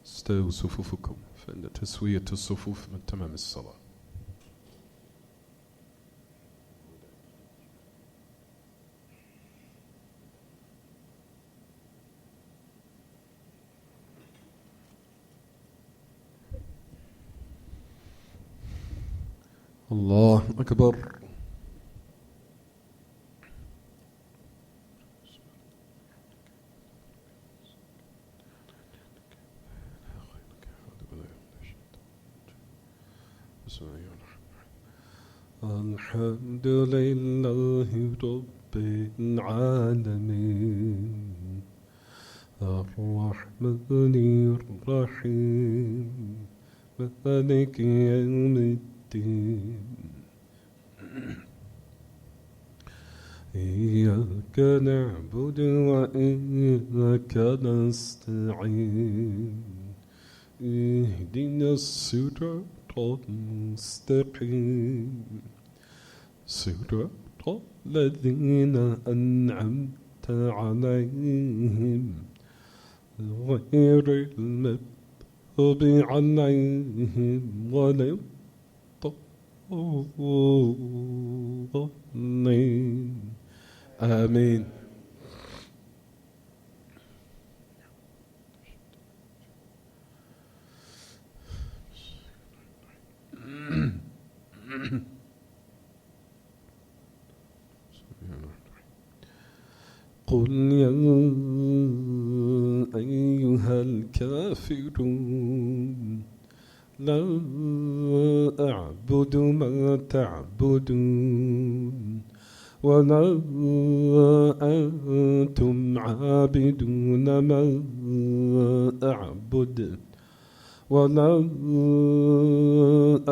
استووا صفوفكم فإن تسوية الصفوف من تمام الصلاة. الله أكبر. الحمد لله رب العالمين الرحمن الرحيم مالك يوم الدين إياك نعبد وإياك نستعين اهدنا الصراط المستقيم صراط الذين أنعمت عليهم غير المغضوب عليهم ولا الضالين آمين. قل يا أيها الكافرون لا أعبد ما تعبدون ولا أنتم عابدون ما أعبد ولا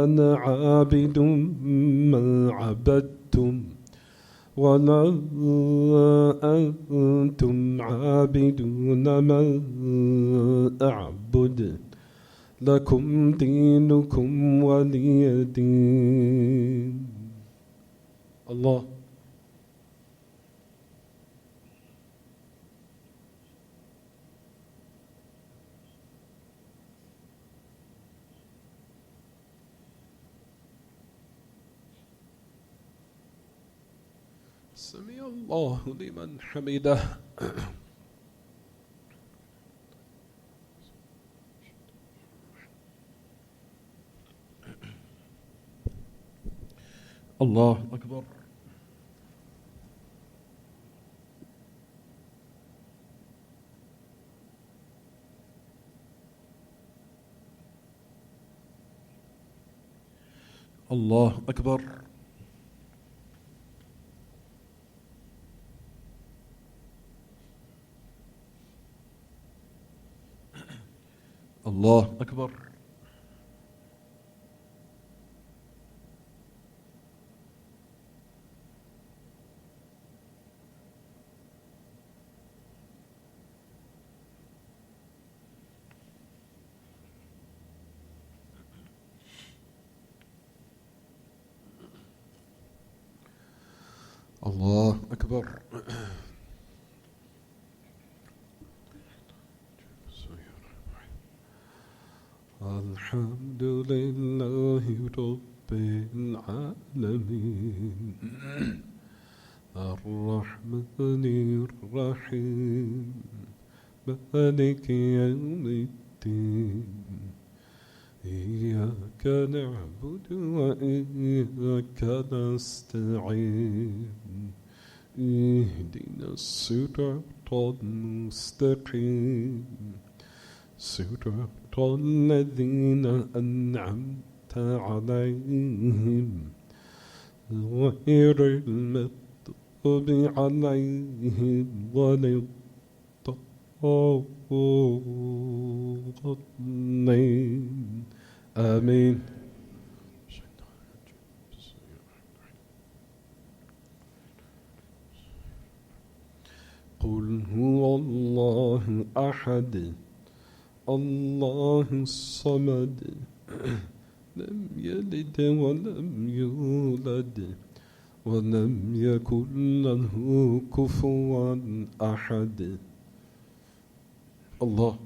أنا عابد ما عبدتم ولا أنتم عابدون ما أعبد لكم دينكم ولي دين. الله سمع الله لمن حمده. الله أكبر. الله أكبر. الله أكبر. الله أكبر. الحمد لله رب العالمين الرحمن الرحيم مالك يوم الدين إياك نعبد وإياك نستعين اهدنا الصراط المستقيم صراط الذين أنعمت عليهم غير المغضوب عليهم ولا الضالين آمين. قل هو الله أحد الله الصمد لم يلد ولم يولد ولم يكن له كفوا أحد. الله.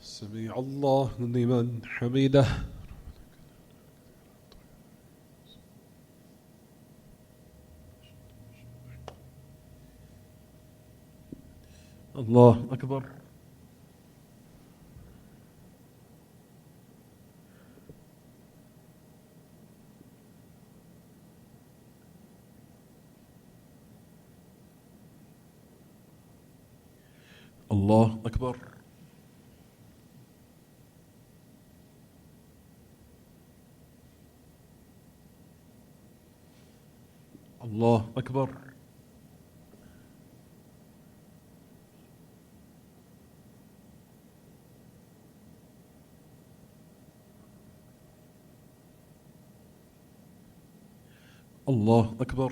سمع الله لمن حمده. الله أكبر. الله أكبر. الله أكبر. الله أكبر.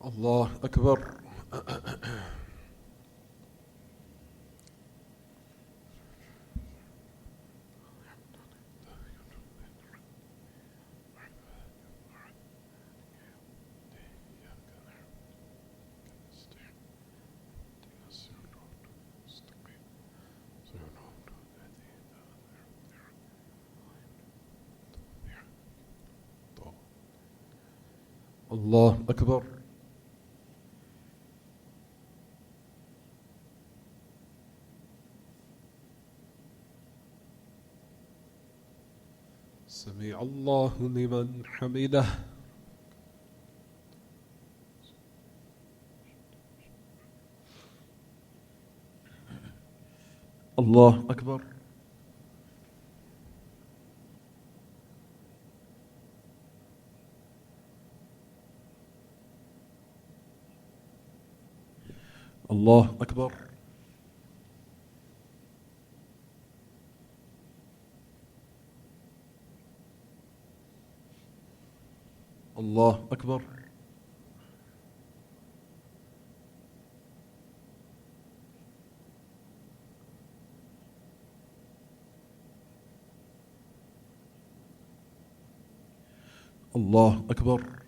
الله أكبر. الله أكبر. سمع الله لمن حمده. الله أكبر. الله أكبر. الله أكبر. الله أكبر.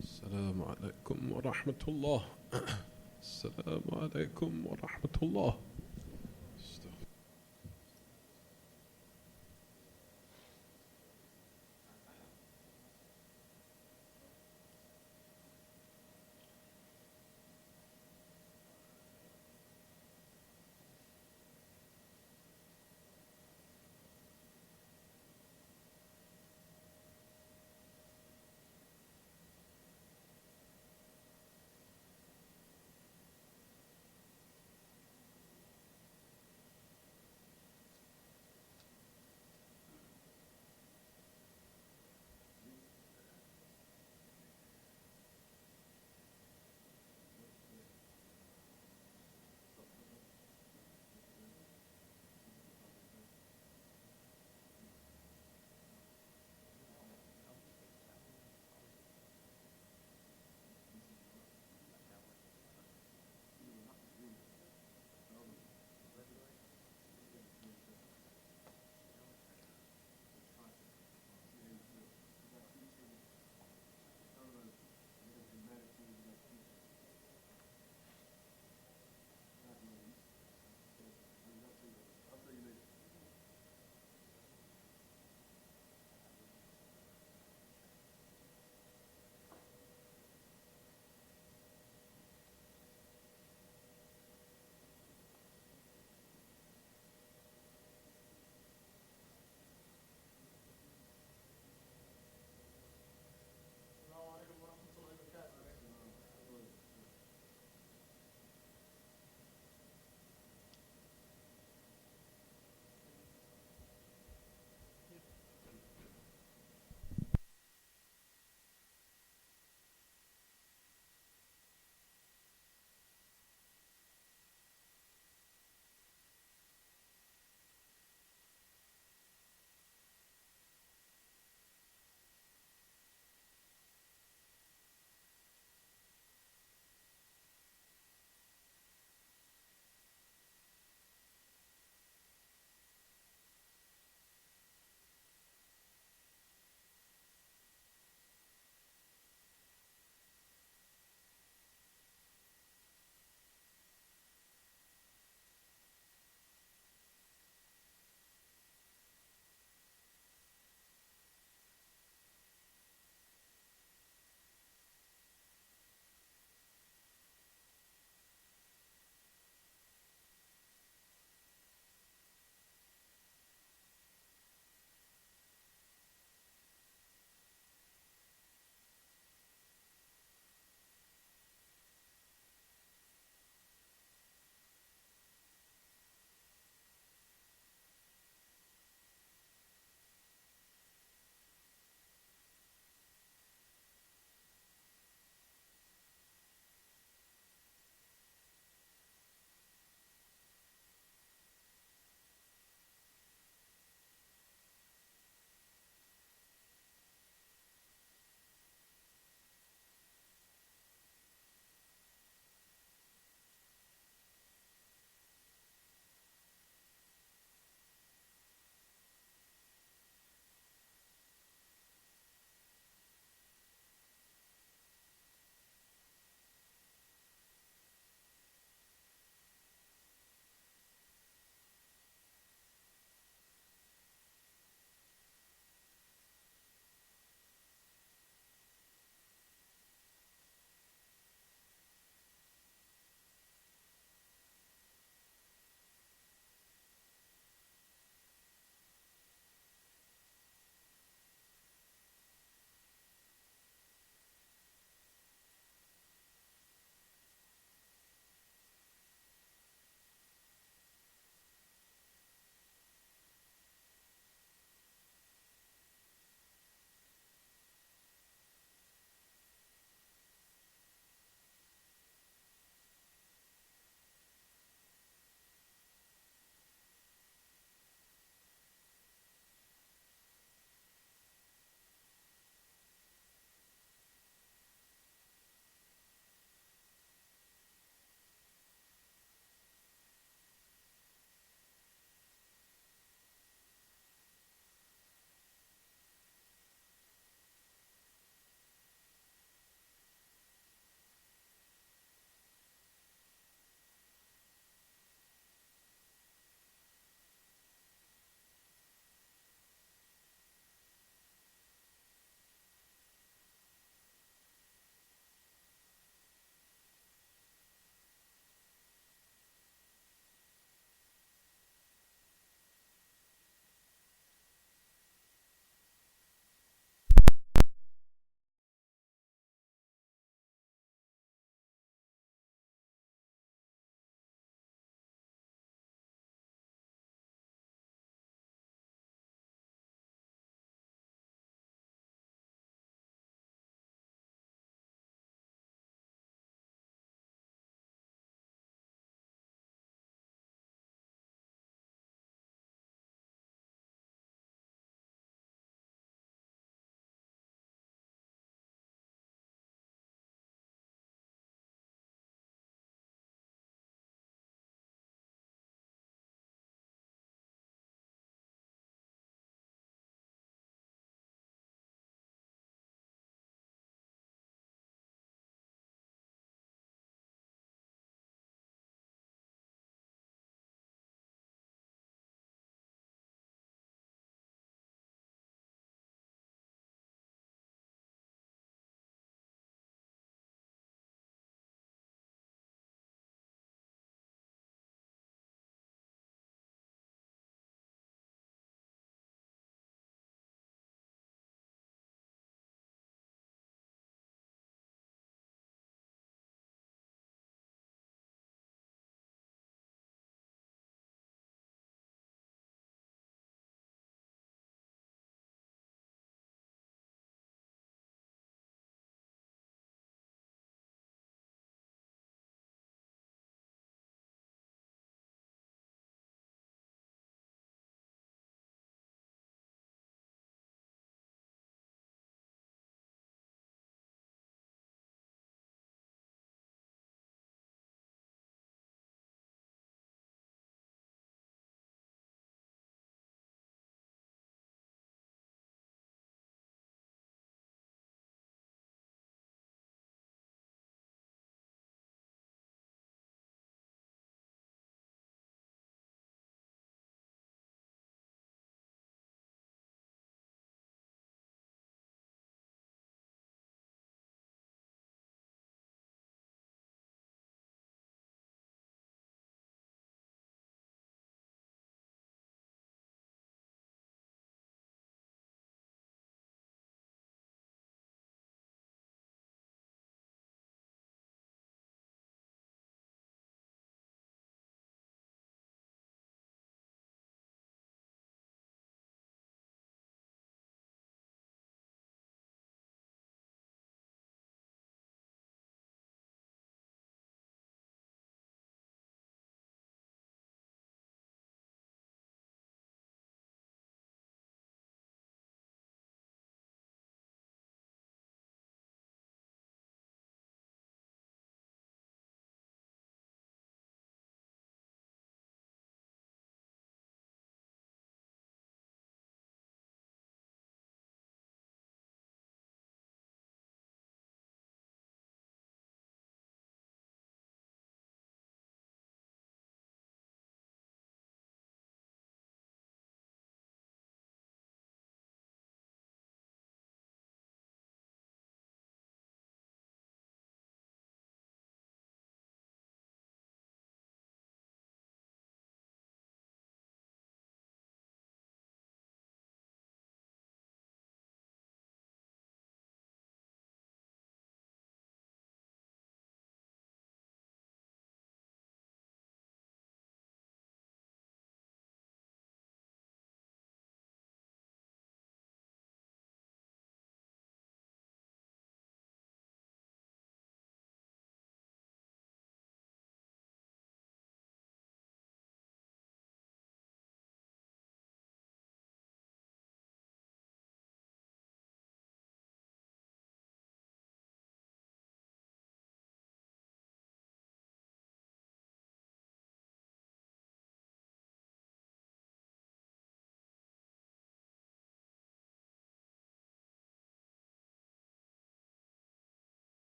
السلام عليكم ورحمة الله. السلام عليكم ورحمة الله.